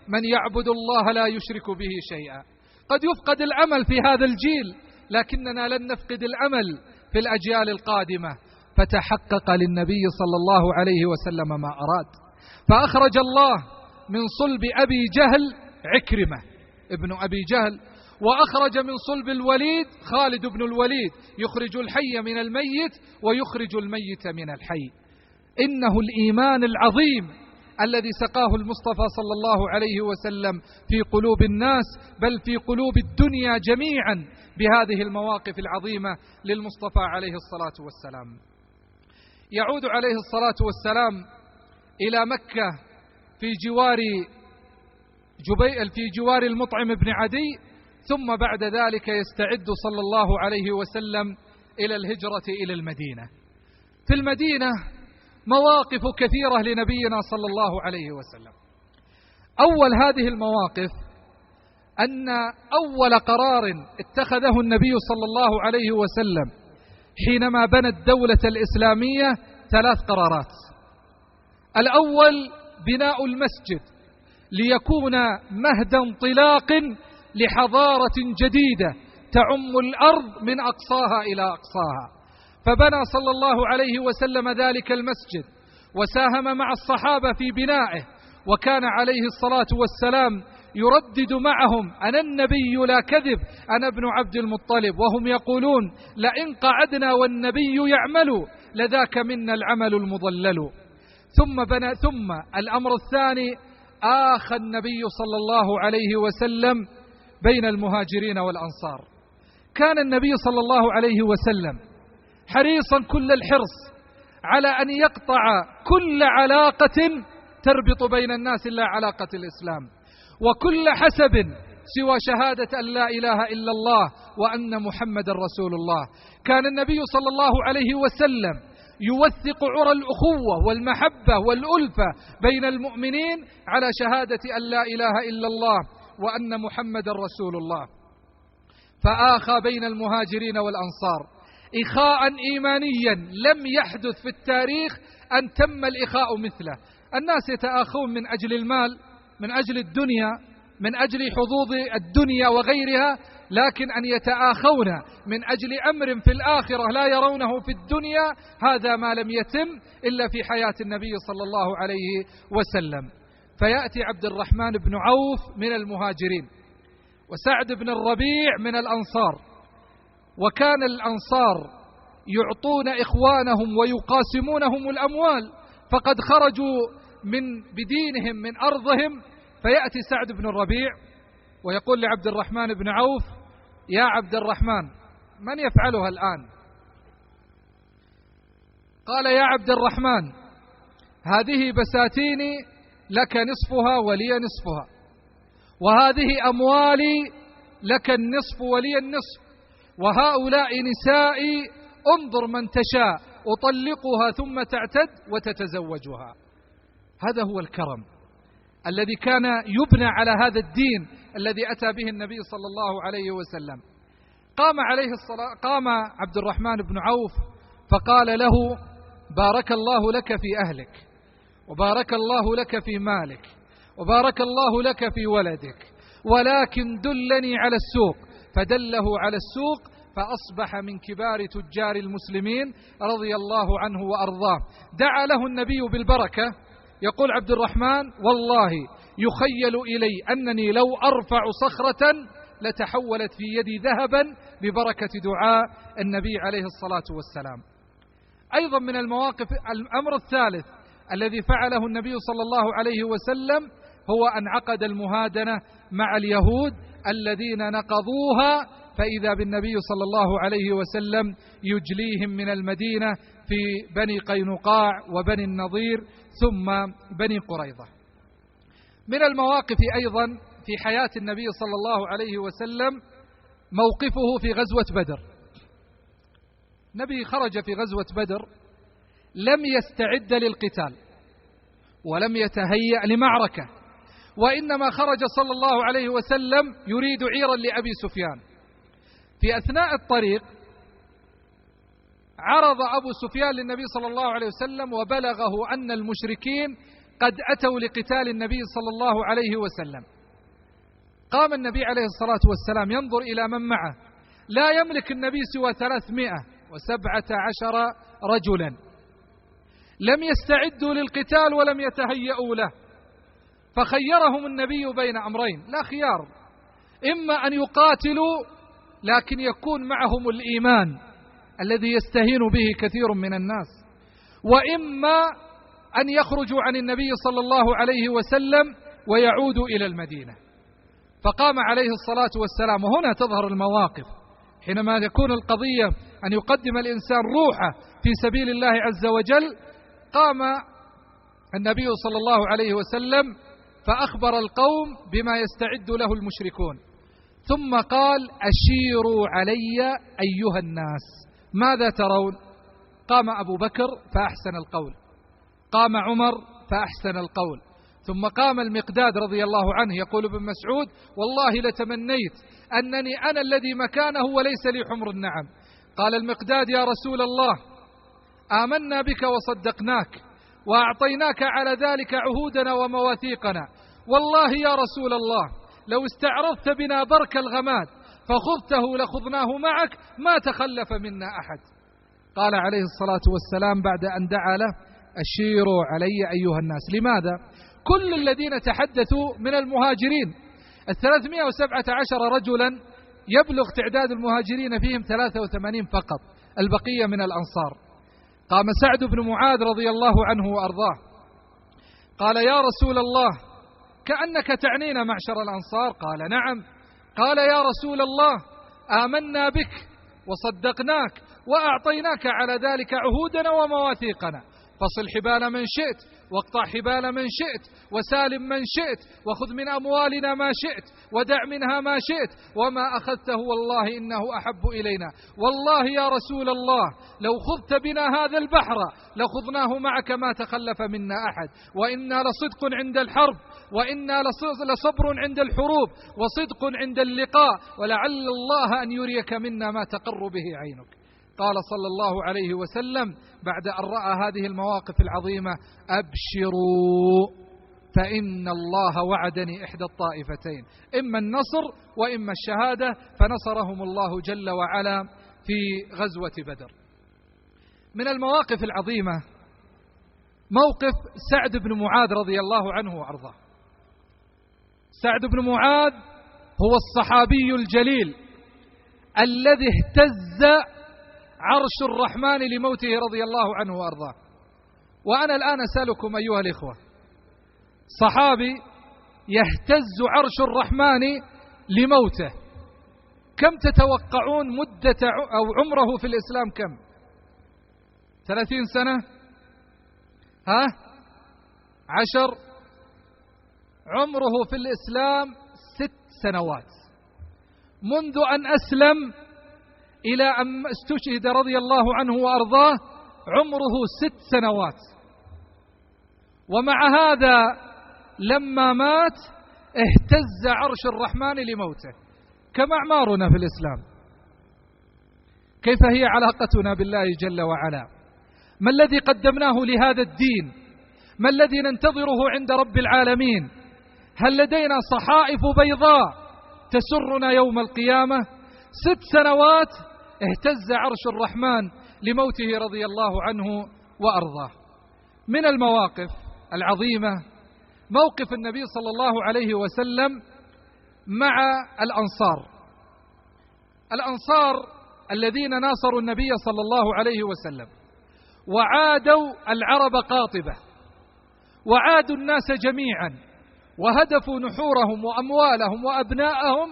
من يعبد الله لا يشرك به شيئا. قد يفقد الأمل في هذا الجيل، لكننا لن نفقد الأمل في الأجيال القادمة. فتحقق للنبي صلى الله عليه وسلم ما أراد، فأخرج الله من صلب أبي جهل عكرمة ابن أبي جهل، وأخرج من صلب الوليد خالد بن الوليد، يخرج الحي من الميت ويخرج الميت من الحي. إنه الإيمان العظيم الذي سقاه المصطفى صلى الله عليه وسلم في قلوب الناس، بل في قلوب الدنيا جميعا، بهذه المواقف العظيمة للمصطفى عليه الصلاة والسلام. يعود عليه الصلاة والسلام إلى مكة في جوار المطعم بن عدي، ثم بعد ذلك يستعد صلى الله عليه وسلم إلى الهجرة إلى المدينة. في المدينة مواقف كثيرة لنبينا صلى الله عليه وسلم. أول هذه المواقف أن أول قرار اتخذه النبي صلى الله عليه وسلم حينما بنى الدولة الإسلامية 3 قرارات. الأول بناء المسجد ليكون مهد انطلاق لحضارة جديدة تعم الأرض من أقصاها إلى أقصاها، فبنى صلى الله عليه وسلم ذلك المسجد وساهم مع الصحابة في بنائه، وكان عليه الصلاة والسلام يردد معهم: أنا النبي لا كذب، أنا ابن عبد المطلب، وهم يقولون: لئن قعدنا والنبي يعمل لذاك منا العمل المضلل. ثم الأمر الثاني: آخى النبي صلى الله عليه وسلم بين المهاجرين والأنصار. كان النبي صلى الله عليه وسلم حريصا كل الحرص على أن يقطع كل علاقة تربط بين الناس إلا علاقة الإسلام، وكل حسب سوى شهادة أن لا إله إلا الله وأن محمد رسول الله. كان النبي صلى الله عليه وسلم يوثق عرى الأخوة والمحبة والألفة بين المؤمنين على شهادة أن لا إله إلا الله وأن محمد رسول الله. فآخى بين المهاجرين والأنصار إخاء إيمانيا لم يحدث في التاريخ أن تم الإخاء مثله. الناس يتآخون من أجل المال، من أجل الدنيا، من أجل حظوظ الدنيا وغيرها، لكن أن يتآخون من أجل أمر في الآخرة لا يرونه في الدنيا، هذا ما لم يتم إلا في حياة النبي صلى الله عليه وسلم. فيأتي عبد الرحمن بن عوف من المهاجرين، وسعد بن الربيع من الأنصار، وكان الأنصار يعطون إخوانهم ويقاسمونهم الأموال، فقد خرجوا بدينهم من أرضهم. فيأتي سعد بن الربيع ويقول لعبد الرحمن بن عوف: يا عبد الرحمن، من يفعلها الآن؟ قال: يا عبد الرحمن، هذه بساتيني لك نصفها ولي نصفها، وهذه أموالي لك النصف ولي النصف، وهؤلاء نسائي انظر من تشاء أطلقها ثم تعتد وتتزوجها. هذا هو الكرم الذي كان يبنى على هذا الدين الذي أتى به النبي صلى الله عليه وسلم. قام عبد الرحمن بن عوف فقال له: بارك الله لك في أهلك، وبارك الله لك في مالك، وبارك الله لك في ولدك، ولكن دلني على السوق. فدله على السوق، فأصبح من كبار تجار المسلمين رضي الله عنه وأرضاه. دعا له النبي بالبركة. يقول عبد الرحمن: والله يخيل إلي أنني لو أرفع صخرة لتحولت في يدي ذهبا ببركة دعاء النبي عليه الصلاة والسلام. أيضا من المواقف الأمر الثالث الذي فعله النبي صلى الله عليه وسلم هو أن عقد المهادنة مع اليهود الذين نقضوها، فإذا بالنبي صلى الله عليه وسلم يجليهم من المدينة في بني قينقاع وبني النضير ثم بني قريظة. من المواقف أيضا في حياة النبي صلى الله عليه وسلم موقفه في غزوة بدر. النبي خرج في غزوة بدر لم يستعد للقتال ولم يتهيأ لمعركة، وإنما خرج صلى الله عليه وسلم يريد عيرا لأبي سفيان. في أثناء الطريق عرض أبو سفيان للنبي صلى الله عليه وسلم وبلغه أن المشركين قد أتوا لقتال النبي صلى الله عليه وسلم. قام النبي عليه الصلاة والسلام ينظر إلى من معه، لا يملك النبي سوى 317 رجلا، لم يستعدوا للقتال ولم يتهيئوا له، فخيرهم النبي بين أمرين لا خيار: إما أن يقاتلوا لكن يكون معهم الإيمان الذي يستهين به كثير من الناس، وإما أن يخرجوا عن النبي صلى الله عليه وسلم ويعودوا إلى المدينة. فقام عليه الصلاة والسلام، وهنا تظهر المواقف حينما تكون القضية أن يقدم الإنسان روحه في سبيل الله عز وجل. قام النبي صلى الله عليه وسلم فأخبر القوم بما يستعد له المشركون، ثم قال: أشيروا علي أيها الناس، ماذا ترون؟ قام أبو بكر فأحسن القول، قام عمر فأحسن القول، ثم قام المقداد رضي الله عنه يقول ابن مسعود: والله لتمنيت أنني أنا الذي مكانه وليس لي حمر النعم. قال المقداد: يا رسول الله، آمنا بك وصدقناك وأعطيناك على ذلك عهودنا ومواثيقنا، والله يا رسول الله لو استعرضت بنا برك الغماد فخذته لخذناه معك ما تخلف منا أحد. قال عليه الصلاة والسلام بعد أن دعا له: أشيروا علي أيها الناس. لماذا؟ كل الذين تحدثوا من المهاجرين 317 رجلا يبلغ تعداد المهاجرين فيهم 83 فقط، البقية من الأنصار. قام سعد بن معاذ رضي الله عنه وأرضاه قال: يا رسول الله، كأنك تعنينا معشر الأنصار. قال: نعم. قال: يا رسول الله، آمنا بك وصدقناك وأعطيناك على ذلك عهودنا ومواثيقنا، فصل حبال من شئت واقطع حبال من شئت وسالم من شئت وخذ من أموالنا ما شئت ودع منها ما شئت، وما أخذته والله إنه أحب إلينا، والله يا رسول الله لو خذت بنا هذا البحر لخذناه معك ما تخلف منا أحد، وإنا لصدق عند الحرب، وإنا لصبر عند الحروب، وصدق عند اللقاء، ولعل الله أن يريك منا ما تقر به عينك. قال صلى الله عليه وسلم بعد أن رأى هذه المواقف العظيمة: أبشروا فإن الله وعدني إحدى الطائفتين، إما النصر وإما الشهادة، فنصرهم الله جل وعلا في غزوة بدر. من المواقف العظيمة موقف سعد بن معاذ رضي الله عنه وأرضاه. سعد بن معاذ هو الصحابي الجليل الذي اهتز عرش الرحمن لموته رضي الله عنه وأرضاه. وأنا الآن أسألكم أيها الإخوة، صحابي يهتز عرش الرحمن لموته، كم تتوقعون مدة أو عمره في الإسلام؟ كم؟ 30 سنة؟ 10؟ عمره في الإسلام 6 سنوات، منذ أن أسلم إلى أن استشهد رضي الله عنه وأرضاه عمره 6 سنوات. ومع هذا لما مات اهتز عرش الرحمن لموته. كم أعمارنا في الإسلام؟ كيف هي علاقتنا بالله جل وعلا؟ ما الذي قدمناه لهذا الدين؟ ما الذي ننتظره عند رب العالمين؟ هل لدينا صحائف بيضاء تسرنا يوم القيامة؟ 6 سنوات اهتز عرش الرحمن لموته رضي الله عنه وأرضاه. من المواقف العظيمة موقف النبي صلى الله عليه وسلم مع الأنصار الذين ناصروا النبي صلى الله عليه وسلم، وعادوا العرب قاطبة، وعادوا الناس جميعا، وهدفوا نحورهم وأموالهم وأبناءهم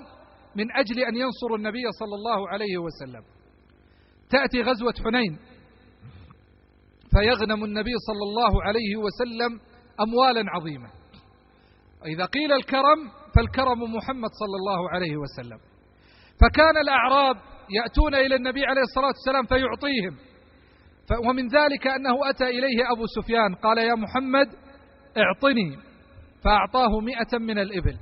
من أجل أن ينصروا النبي صلى الله عليه وسلم. تأتي غزوة حنين فيغنم النبي صلى الله عليه وسلم أموالا عظيمة. إذا قيل الكرم فالكرم محمد صلى الله عليه وسلم. فكان الأعراب يأتون إلى النبي عليه الصلاة والسلام فيعطيهم، ومن ذلك أنه أتى إليه أبو سفيان قال: يا محمد اعطني، فأعطاه 100 من الإبل.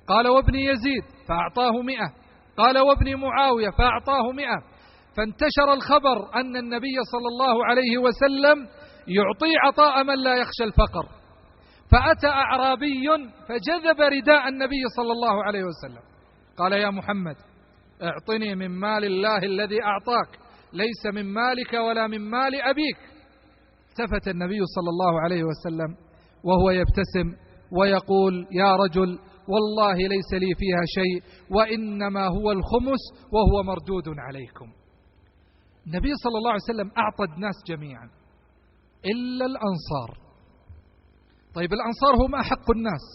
قال: وابن يزيد، فأعطاه 100. قال: وابن معاوية، فأعطاه 100. فانتشر الخبر أن النبي صلى الله عليه وسلم يعطي عطاء من لا يخشى الفقر. فأتى أعرابي فجذب رداء النبي صلى الله عليه وسلم، قال: يا محمد اعطني من مال الله الذي أعطاك، ليس من مالك ولا من مال أبيك. التفت النبي صلى الله عليه وسلم وهو يبتسم ويقول: يا رجل والله ليس لي فيها شيء، وإنما هو الخمس وهو مردود عليكم. النبي صلى الله عليه وسلم أعطى الناس جميعا إلا الأنصار. طيب الأنصار هم أحق الناس،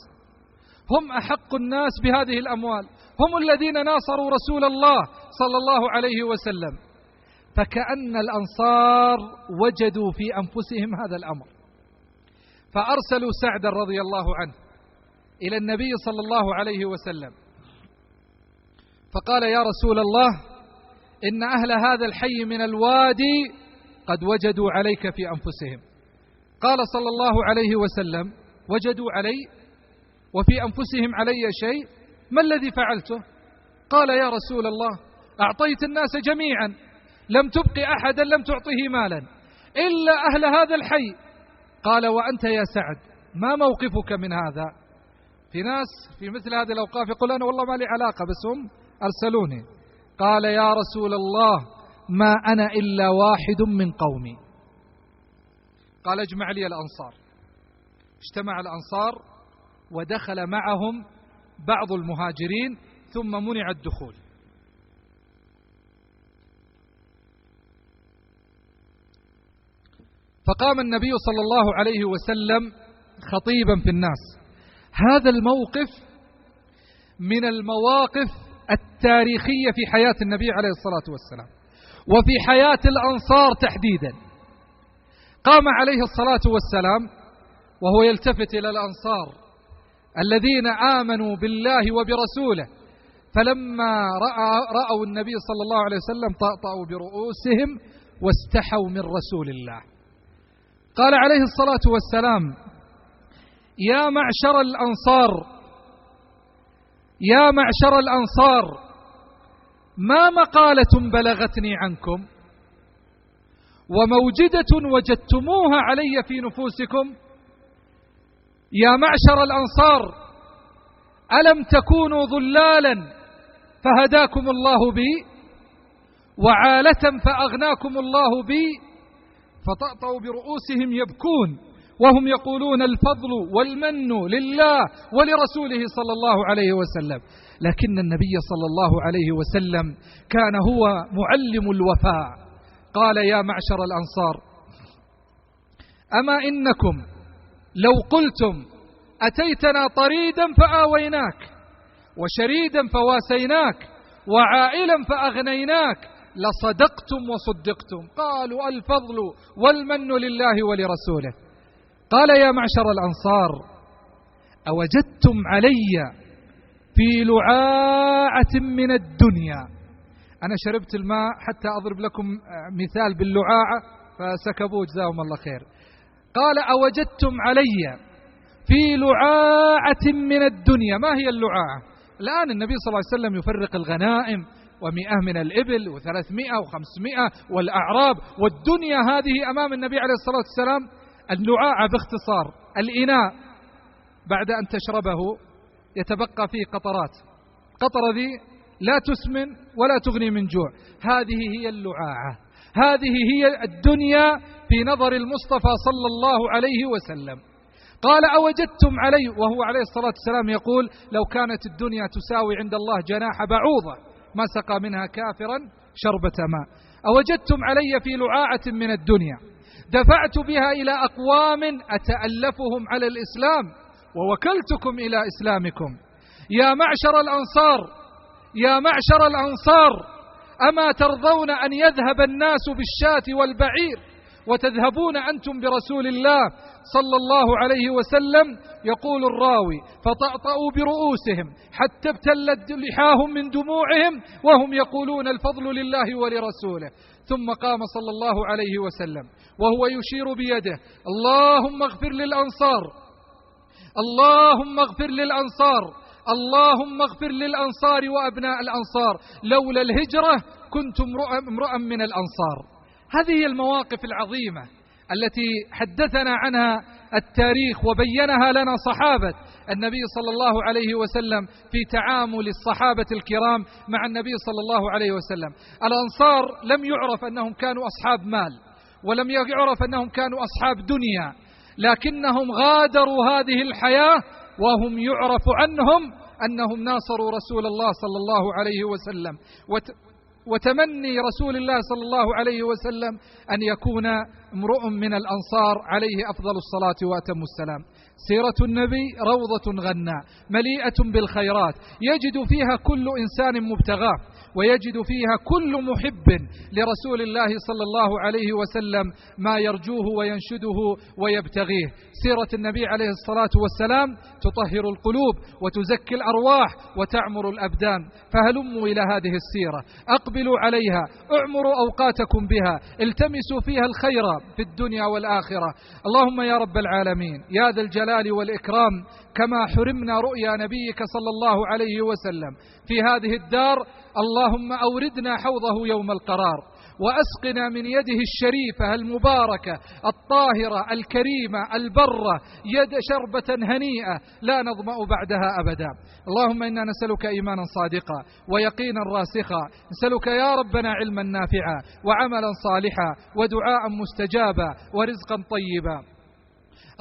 هم أحق الناس بهذه الأموال، هم الذين ناصروا رسول الله صلى الله عليه وسلم. فكأن الأنصار وجدوا في أنفسهم هذا الأمر، فأرسلوا سعد رضي الله عنه إلى النبي صلى الله عليه وسلم، فقال: يا رسول الله، إن أهل هذا الحي من الوادي قد وجدوا عليك في أنفسهم. قال صلى الله عليه وسلم: وجدوا علي وفي أنفسهم علي شيء؟ ما الذي فعلته؟ قال: يا رسول الله، أعطيت الناس جميعا، لم تبق أحدا لم تعطه مالا إلا أهل هذا الحي. قال: وأنت يا سعد ما موقفك من هذا؟ في ناس في مثل هذه الأوقاف يقول: أنا والله ما لي علاقة، بس هم أرسلوني. قال: يا رسول الله، ما أنا إلا واحد من قومي. قال: اجمع لي الأنصار. اجتمع الأنصار ودخل معهم بعض المهاجرين ثم منع الدخول. فقام النبي صلى الله عليه وسلم خطيبا في الناس. هذا الموقف من المواقف التاريخية في حياة النبي عليه الصلاة والسلام وفي حياة الأنصار تحديدا. قام عليه الصلاة والسلام وهو يلتفت إلى الأنصار الذين آمنوا بالله وبرسوله، فلما رأوا النبي صلى الله عليه وسلم طأطأوا برؤوسهم واستحوا من رسول الله. قال عليه الصلاة والسلام: يا معشر الأنصار، يا معشر الأنصار، ما مقالة بلغتني عنكم وموجدة وجدتموها علي في نفوسكم؟ يا معشر الأنصار، ألم تكونوا ضلالا فهداكم الله بي، وعالة فأغناكم الله بي؟ فطأطأوا برؤوسهم يبكون وهم يقولون: الفضل والمن لله ولرسوله صلى الله عليه وسلم. لكن النبي صلى الله عليه وسلم كان هو معلم الوفاء. قال: يا معشر الأنصار، أما إنكم لو قلتم أتيتنا طريدا فآويناك، وشريدا فواسيناك، وعائلا فأغنيناك، لصدقتم وصدقتم. قالوا: الفضل والمن لله ولرسوله. قال: يا معشر الأنصار، أوجدتم علي في لعاعة من الدنيا؟ أنا شربت الماء حتى أضرب لكم مثال باللعاعة فسكبوا جزاهم الله خير. قال: أوجدتم علي في لعاعة من الدنيا؟ ما هي اللعاعة؟ الآن النبي صلى الله عليه وسلم يفرق الغنائم 100 من الإبل و300 و500 والأعراب، والدنيا هذه أمام النبي عليه الصلاة والسلام. اللعاعة باختصار الإناء بعد أن تشربه يتبقى فيه قطرات، قطرة ذي لا تسمن ولا تغني من جوع. هذه هي اللعاعة، هذه هي الدنيا في نظر المصطفى صلى الله عليه وسلم. قال: أوجدتم علي، وهو عليه الصلاة والسلام يقول: لو كانت الدنيا تساوي عند الله جناح بعوضة ما سقى منها كافرا شربة ماء. أوجدتم علي في لعاعة من الدنيا دفعت بها إلى أقوام أتألفهم على الإسلام ووكلتكم إلى إسلامكم. يا معشر الأنصار، يا معشر الأنصار، أما ترضون أن يذهب الناس بالشاة والبعير وتذهبون أنتم برسول الله صلى الله عليه وسلم؟ يقول الراوي: فطأطأوا برؤوسهم حتى ابتلت لحاهم من دموعهم وهم يقولون: الفضل لله ولرسوله. ثم قام صلى الله عليه وسلم وهو يشير بيده: اللهم اغفر للأنصار، اللهم اغفر للأنصار، اللهم اغفر للأنصار وأبناء الأنصار، لولا الهجرة كنت امرؤا من الأنصار. هذه هي المواقف العظيمة التي حدثنا عنها التاريخ وبينها لنا صحابة النبي صلى الله عليه وسلم في تعامل الصحابة الكرام مع النبي صلى الله عليه وسلم. الأنصار لم يعرف أنهم كانوا أصحاب مال، ولم يعرف أنهم كانوا أصحاب دنيا، لكنهم غادروا هذه الحياة وهم يعرف عنهم أنهم ناصروا رسول الله صلى الله عليه وسلم وتمني رسول الله صلى الله عليه وسلم أن يكون امرؤ من الأنصار عليه أفضل الصلاة وأتم السلام. سيرة النبي روضة غناء مليئة بالخيرات، يجد فيها كل إنسان مبتغاه، ويجد فيها كل محب لرسول الله صلى الله عليه وسلم ما يرجوه وينشده ويبتغيه. سيرة النبي عليه الصلاة والسلام تطهر القلوب وتزكي الأرواح وتعمر الأبدان، فهلموا إلى هذه السيرة، أقبلوا عليها، اعمروا أوقاتكم بها، التمسوا فيها الخير في الدنيا والآخرة. اللهم يا رب العالمين يا ذا الجلال والإكرام، كما حرمنا رؤيا نبيك صلى الله عليه وسلم في هذه الدار، اللهم أوردنا حوضه يوم القرار، وأسقنا من يده الشريفة المباركة الطاهرة الكريمة البرة يد شربة هنيئة لا نظمأ بعدها أبدا. اللهم إنا نسألك إيمانا صادقا ويقينا راسخا، نسألك يا ربنا علما نافعا وعملا صالحا ودعاء مستجابا ورزقا طيبا.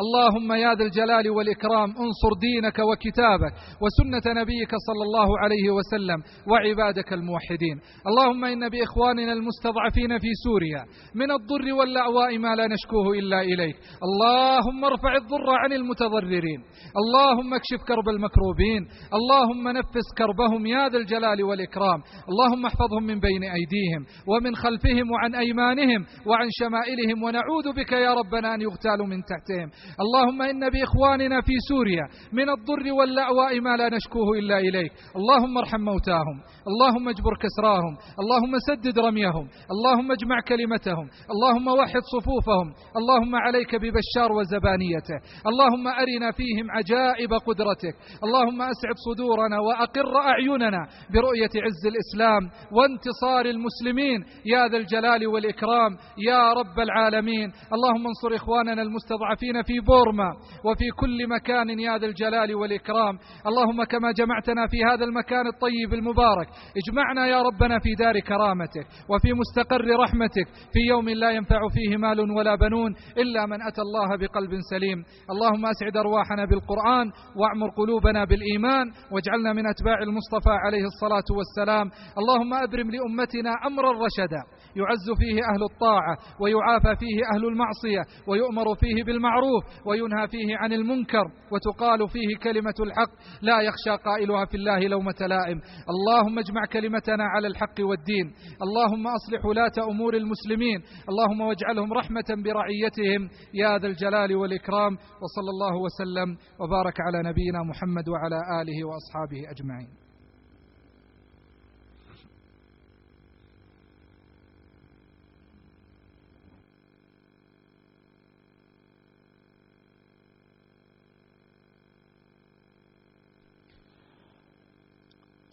اللهم يا ذا الجلال والإكرام انصر دينك وكتابك وسنة نبيك صلى الله عليه وسلم وعبادك الموحدين. اللهم إن بإخواننا المستضعفين في سوريا من الضر واللأواء ما لا نشكوه إلا إليك، اللهم ارفع الضر عن المتضررين، اللهم اكشف كرب المكروبين، اللهم نفس كربهم يا ذا الجلال والإكرام. اللهم احفظهم من بين أيديهم ومن خلفهم وعن أيمانهم وعن شمائلهم، ونعوذ بك يا ربنا أن يغتالوا من تحتهم. اللهم إن بإخواننا في سوريا من الضر واللأواء ما لا نشكوه إلا إليك، اللهم ارحم موتاهم، اللهم اجبر كسراهم، اللهم سدد رميهم، اللهم اجمع كلمتهم، اللهم وحد صفوفهم. اللهم عليك ببشار وزبانيته، اللهم أرنا فيهم عجائب قدرتك، اللهم أسعد صدورنا وأقر أعيننا برؤية عز الإسلام وانتصار المسلمين يا ذا الجلال والإكرام يا رب العالمين. اللهم انصر إخواننا المستضعفين في بورما وفي كل مكان يا ذا الجلال والإكرام. اللهم كما جمعتنا في هذا المكان الطيب المبارك، اجمعنا يا ربنا في دار كرامتك وفي مستقر رحمتك في يوم لا ينفع فيه مال ولا بنون إلا من أتى الله بقلب سليم. اللهم أسعد أرواحنا بالقرآن واعمر قلوبنا بالإيمان واجعلنا من أتباع المصطفى عليه الصلاة والسلام. اللهم أبرم لأمتنا أمرا رشدا يعز فيه أهل الطاعة ويعافى فيه أهل المعصية ويؤمر فيه بالمعروف وينهى فيه عن المنكر وتقال فيه كلمة الحق لا يخشى قائلها في الله لومة لائم. اللهم اجمع كلمتنا على الحق والدين، اللهم أصلح ولاة أمور المسلمين، اللهم واجعلهم رحمة برعيتهم يا ذا الجلال والإكرام. وصلى الله وسلم وبارك على نبينا محمد وعلى آله وأصحابه أجمعين.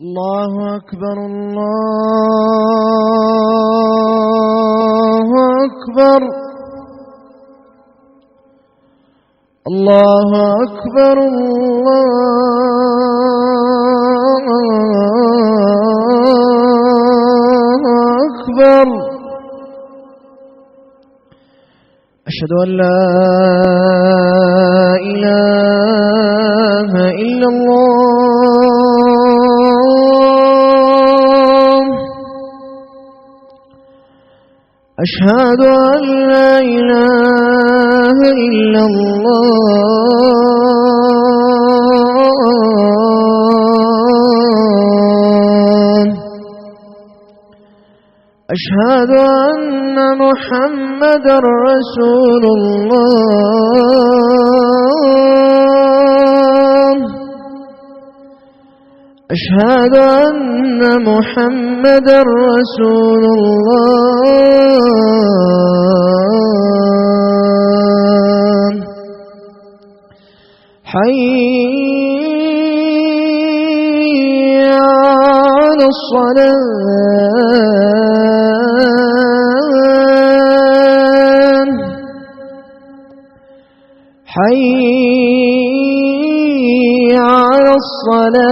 الله أكبر الله أكبر الله أكبر الله أكبر. أشهد أن لا إله إلا الله أشهد أن لا إله إلا الله أشهد أن محمدًا رسول الله أشهد أن محمدًا رسول الله. حي على الصلاة حي على الصلاة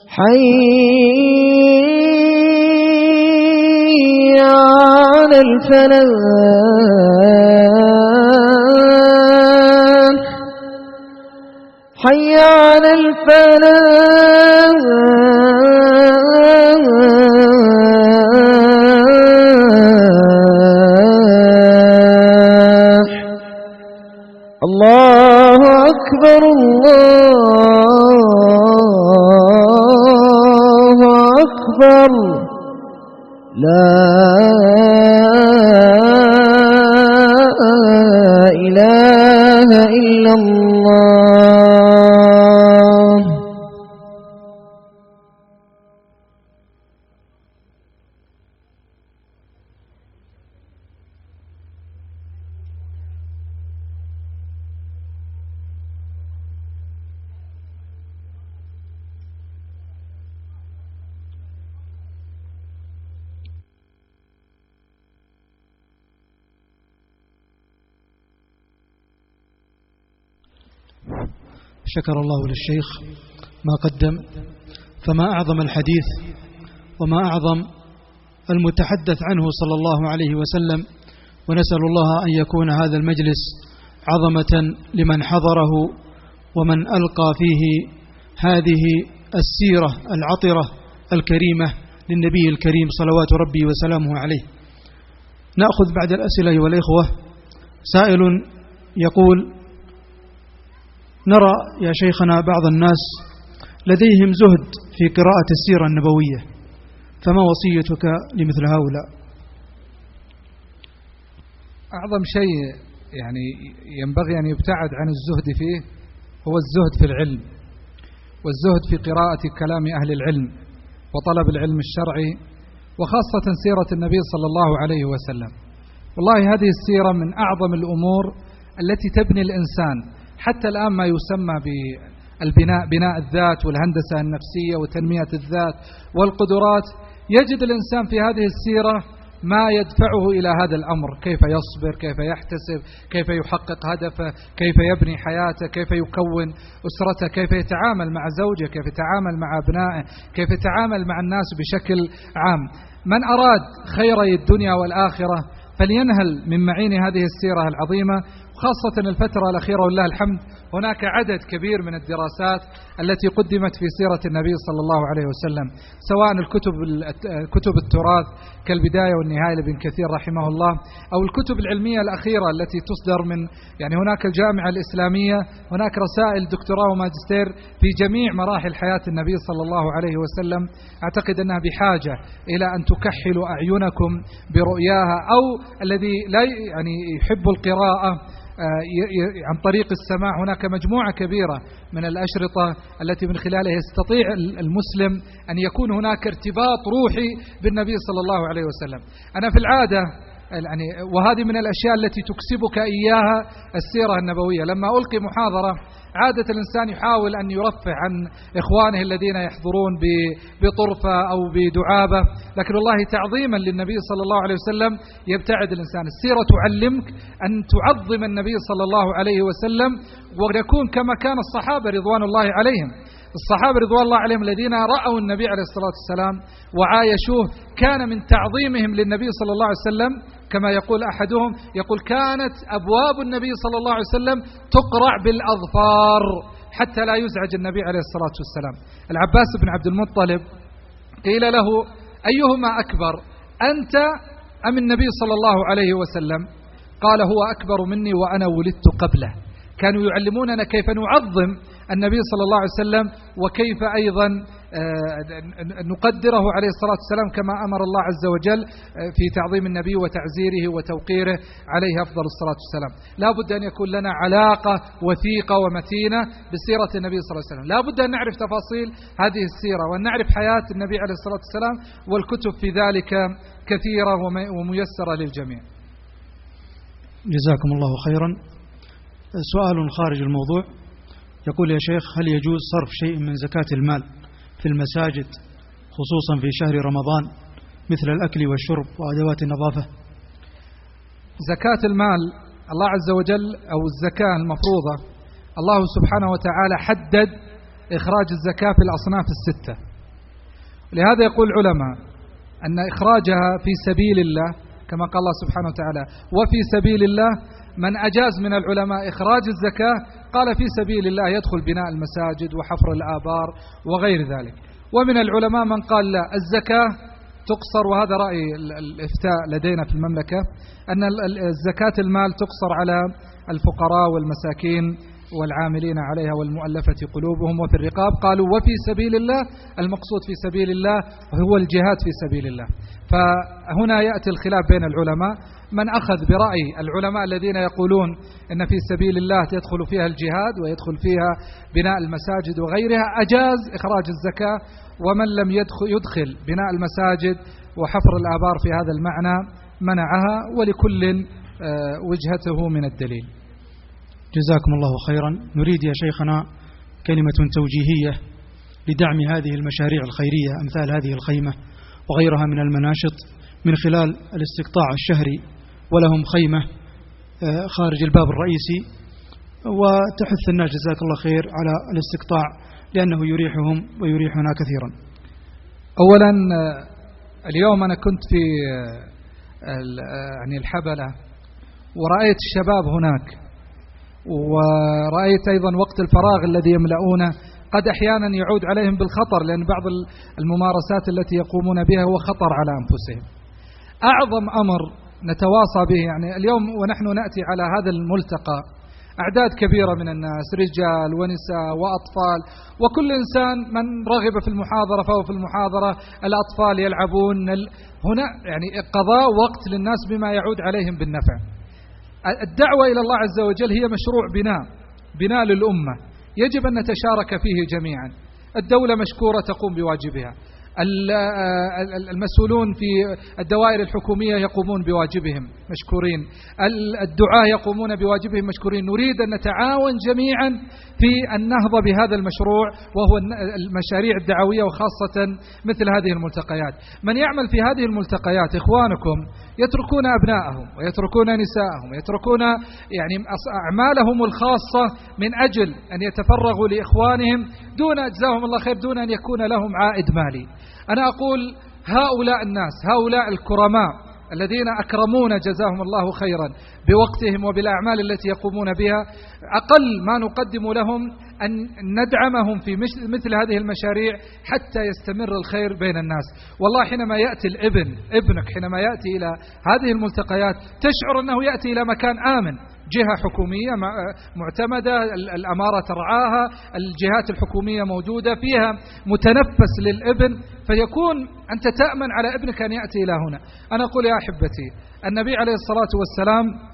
حي على الفلاح حي على الفلاح. الله أكبر الله أكبر. لا إله إلا الله. شكر الله للشيخ ما قدم، فما أعظم الحديث وما أعظم المتحدث عنه صلى الله عليه وسلم، ونسأل الله أن يكون هذا المجلس عظمة لمن حضره ومن ألقى فيه هذه السيرة العطرة الكريمة للنبي الكريم صلوات ربي وسلامه عليه. نأخذ بعد الأسئلة أيها الإخوة. سائل يقول: نرى يا شيخنا بعض الناس لديهم زهد في قراءة السيرة النبوية، فما وصيتك لمثل هؤلاء؟ أعظم شيء يعني ينبغي أن يبتعد عن الزهد فيه هو الزهد في العلم، والزهد في قراءة كلام أهل العلم وطلب العلم الشرعي، وخاصة سيرة النبي صلى الله عليه وسلم. والله هذه السيرة من أعظم الأمور التي تبني الإنسان. حتى الآن ما يسمى بالبناء، بناء الذات والهندسة النفسية وتنمية الذات والقدرات، يجد الإنسان في هذه السيرة ما يدفعه إلى هذا الأمر: كيف يصبر، كيف يحتسب، كيف يحقق هدفه، كيف يبني حياته، كيف يكون أسرته، كيف يتعامل مع زوجه، كيف يتعامل مع أبنائه، كيف يتعامل مع الناس بشكل عام. من أراد خيري الدنيا والآخرة فلينهل من معين هذه السيرة العظيمة، خاصة الفترة الأخيرة ولله الحمد هناك عدد كبير من الدراسات التي قدمت في سيرة النبي صلى الله عليه وسلم، سواء كتب التراث كالبداية والنهاية لابن كثير رحمه الله، أو الكتب العلمية الأخيرة التي تصدر من هناك الجامعة الإسلامية، هناك رسائل دكتوراه وماجستير في جميع مراحل حياة النبي صلى الله عليه وسلم. أعتقد أنها بحاجة إلى أن تكحلوا أعينكم برؤياها، أو الذي لا يحب القراءة عن طريق السماع، هناك مجموعة كبيرة من الأشرطة التي من خلالها يستطيع المسلم أن يكون هناك ارتباط روحي بالنبي صلى الله عليه وسلم. أنا في العادة وهذه من الأشياء التي تكسبك إياها السيرة النبوية، لما ألقي محاضرة عادة الإنسان يحاول أن يرفع عن إخوانه الذين يحضرون بطرفة أو بدعابة، لكن والله تعظيما للنبي صلى الله عليه وسلم يبتعد الإنسان. السيرة تعلمك أن تعظم النبي صلى الله عليه وسلم، ونكون كما كان الصحابة رضوان الله عليهم. الصحابة رضوان الله عليهم الذين رأوا النبي عليه الصلاة والسلام وعايشوه، كان من تعظيمهم للنبي صلى الله عليه وسلم كما يقول أحدهم، يقول: كانت أبواب النبي صلى الله عليه وسلم تقرع بالأظفار حتى لا يزعج النبي عليه الصلاة والسلام. العباس بن عبد المطلب قيل له: أيهما أكبر، أنت أم النبي صلى الله عليه وسلم؟ قال: هو أكبر مني وأنا ولدت قبله. كانوا يعلموننا كيف نعظم النبي صلى الله عليه وسلم، وكيف أيضا نقدره عليه الصلاة والسلام كما أمر الله عز وجل في تعظيم النبي وتعزيره وتوقيره عليه أفضل الصلاة والسلام. لا بد أن يكون لنا علاقة وثيقة ومتينة بسيرة النبي صلى الله عليه وسلم. لا بد أن نعرف تفاصيل هذه السيرة، وأن نعرف حياة النبي عليه الصلاة والسلام، والكتب في ذلك كثيرة وميسرة للجميع. جزاكم الله خيرا. سؤال خارج الموضوع، يقول: يا شيخ، هل يجوز صرف شيء من زكاة المال في المساجد خصوصا في شهر رمضان مثل الأكل والشرب وأدوات النظافة؟ زكاة المال الله عز وجل، أو الزكاة المفروضة، الله سبحانه وتعالى حدد إخراج الزكاة في الأصناف الستة. لهذا يقول العلماء أن إخراجها في سبيل الله كما قال الله سبحانه وتعالى: وفي سبيل الله. من أجاز من العلماء إخراج الزكاة قال في سبيل الله يدخل بناء المساجد وحفر الآبار وغير ذلك. ومن العلماء من قال لا، الزكاة تقصر، وهذا رأي الإفتاء لدينا في المملكة، أن الزكاة المال تقصر على الفقراء والمساكين والعاملين عليها والمؤلفة قلوبهم وفي الرقاب. قالوا وفي سبيل الله، المقصود في سبيل الله هو الجهاد في سبيل الله. فهنا يأتي الخلاف بين العلماء، من أخذ برأي العلماء الذين يقولون إن في سبيل الله يدخل فيها الجهاد ويدخل فيها بناء المساجد وغيرها أجاز إخراج الزكاة، ومن لم يدخل بناء المساجد وحفر الآبار في هذا المعنى منعها، ولكل وجهته من الدليل. جزاكم الله خيرا. نريد يا شيخنا كلمة توجيهية لدعم هذه المشاريع الخيرية أمثال هذه الخيمة وغيرها من المناشط من خلال الاستقطاع الشهري، ولهم خيمة خارج الباب الرئيسي، وتحث الناس جزاك الله خير على الاستقطاع لأنه يريحهم ويريحنا كثيرا. أولا اليوم أنا كنت في يعني الحبلة ورأيت الشباب هناك، ورأيت أيضا وقت الفراغ الذي يملؤونه قد أحيانا يعود عليهم بالخطر، لأن بعض الممارسات التي يقومون بها هو خطر على أنفسهم. أعظم أمر نتواصى به يعني اليوم ونحن نأتي على هذا الملتقى أعداد كبيرة من الناس، رجال ونساء وأطفال، وكل إنسان من رغب في المحاضرة فهو في المحاضرة، الأطفال يلعبون، هنا يعني قضاء وقت للناس بما يعود عليهم بالنفع. الدعوة إلى الله عز وجل هي مشروع بناء للأمة، يجب أن نتشارك فيه جميعا. الدولة مشكورة تقوم بواجبها، المسؤولون في الدوائر الحكومية يقومون بواجبهم مشكورين، الدعاة يقومون بواجبهم مشكورين. نريد أن نتعاون جميعا في النهضة بهذا المشروع وهو المشاريع الدعوية، وخاصة مثل هذه الملتقيات. من يعمل في هذه الملتقيات إخوانكم يتركون أبنائهم ويتركون نساءهم ويتركون يعني أعمالهم الخاصة من أجل أن يتفرغوا لإخوانهم دون أجزاهم الله خير، دون أن يكون لهم عائد مالي. أنا أقول هؤلاء الناس، هؤلاء الكرماء الذين أكرمون جزاهم الله خيرا بوقتهم وبالأعمال التي يقومون بها، أقل ما نقدم لهم أن ندعمهم في مثل هذه المشاريع حتى يستمر الخير بين الناس. والله حينما يأتي ابنك حينما يأتي إلى هذه الملتقيات تشعر أنه يأتي إلى مكان آمن، جهة حكومية معتمدة، الأمارة ترعاها، الجهات الحكومية موجودة فيها، متنفس للابن، فيكون أنت تأمن على ابنك أن يأتي إلى هنا. أنا أقول يا أحبتي، النبي عليه الصلاة والسلام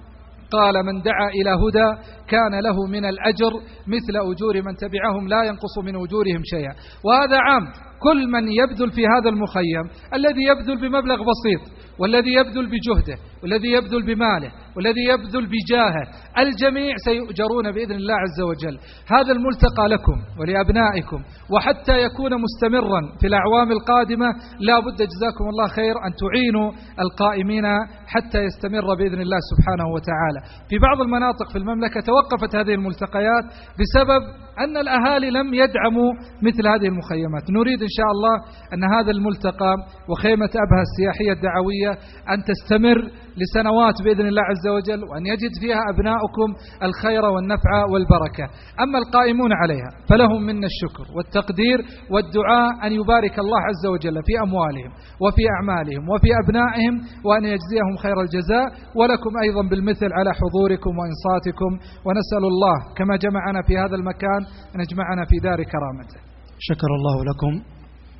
قال من دعا إلى هدى كان له من الأجر مثل أجور من تبعهم لا ينقص من أجورهم شيئا. وهذا عام، كل من يبذل في هذا المخيم، الذي يبذل بمبلغ بسيط والذي يبذل بجهده والذي يبذل بماله والذي يبذل بجاهه، الجميع سيؤجرون بإذن الله عز وجل. هذا الملتقى لكم ولأبنائكم، وحتى يكون مستمرا في الأعوام القادمة لا بد جزاكم الله خير أن تعينوا القائمين حتى يستمر بإذن الله سبحانه وتعالى. في بعض المناطق في المملكة توقفت هذه الملتقيات بسبب أن الأهالي لم يدعموا مثل هذه المخيمات. نريد إن شاء الله أن هذا الملتقى وخيمة أبها السياحية الدعوية أن تستمر لسنوات بإذن الله عز وجل، وأن يجد فيها أبناؤكم الخير والنفع والبركة. أما القائمون عليها فلهم منا الشكر والتقدير والدعاء أن يبارك الله عز وجل في أموالهم وفي أعمالهم وفي أبنائهم، وأن يجزيهم خير الجزاء، ولكم أيضا بالمثل على حضوركم وإنصاتكم. ونسأل الله كما جمعنا في هذا المكان أن يجمعنا في دار كرامته. شكر الله لكم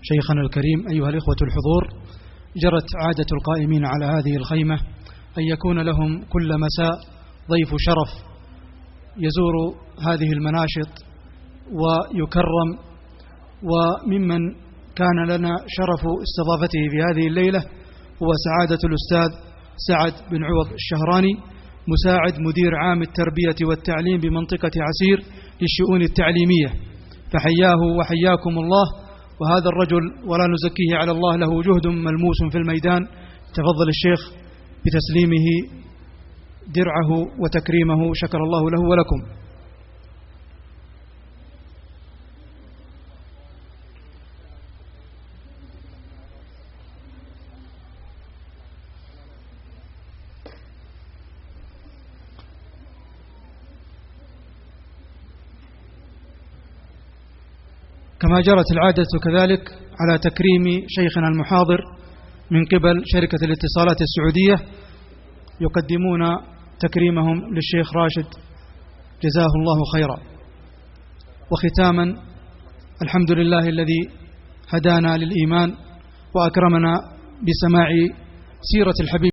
شيخنا الكريم. أيها الإخوة الحضور، جرت عادة القائمين على هذه الخيمة أن يكون لهم كل مساء ضيف شرف يزور هذه المناشط ويكرم، وممن كان لنا شرف استضافته في هذه الليلة هو سعادة الأستاذ سعد بن عوض الشهراني، مساعد مدير عام التربية والتعليم بمنطقة عسير للشؤون التعليمية، فحياه وحياكم الله. وهذا الرجل ولا نزكيه على الله له جهد ملموس في الميدان. تفضل الشيخ بتسليمه درعه وتكريمه، شكر الله له ولكم. كما جرت العادة كذلك على تكريم شيخنا المحاضر من قبل شركة الاتصالات السعودية، يقدمون تكريمهم للشيخ راشد جزاه الله خيرا. وختاما، الحمد لله الذي هدانا للإيمان وأكرمنا بسماع سيرة الحبيب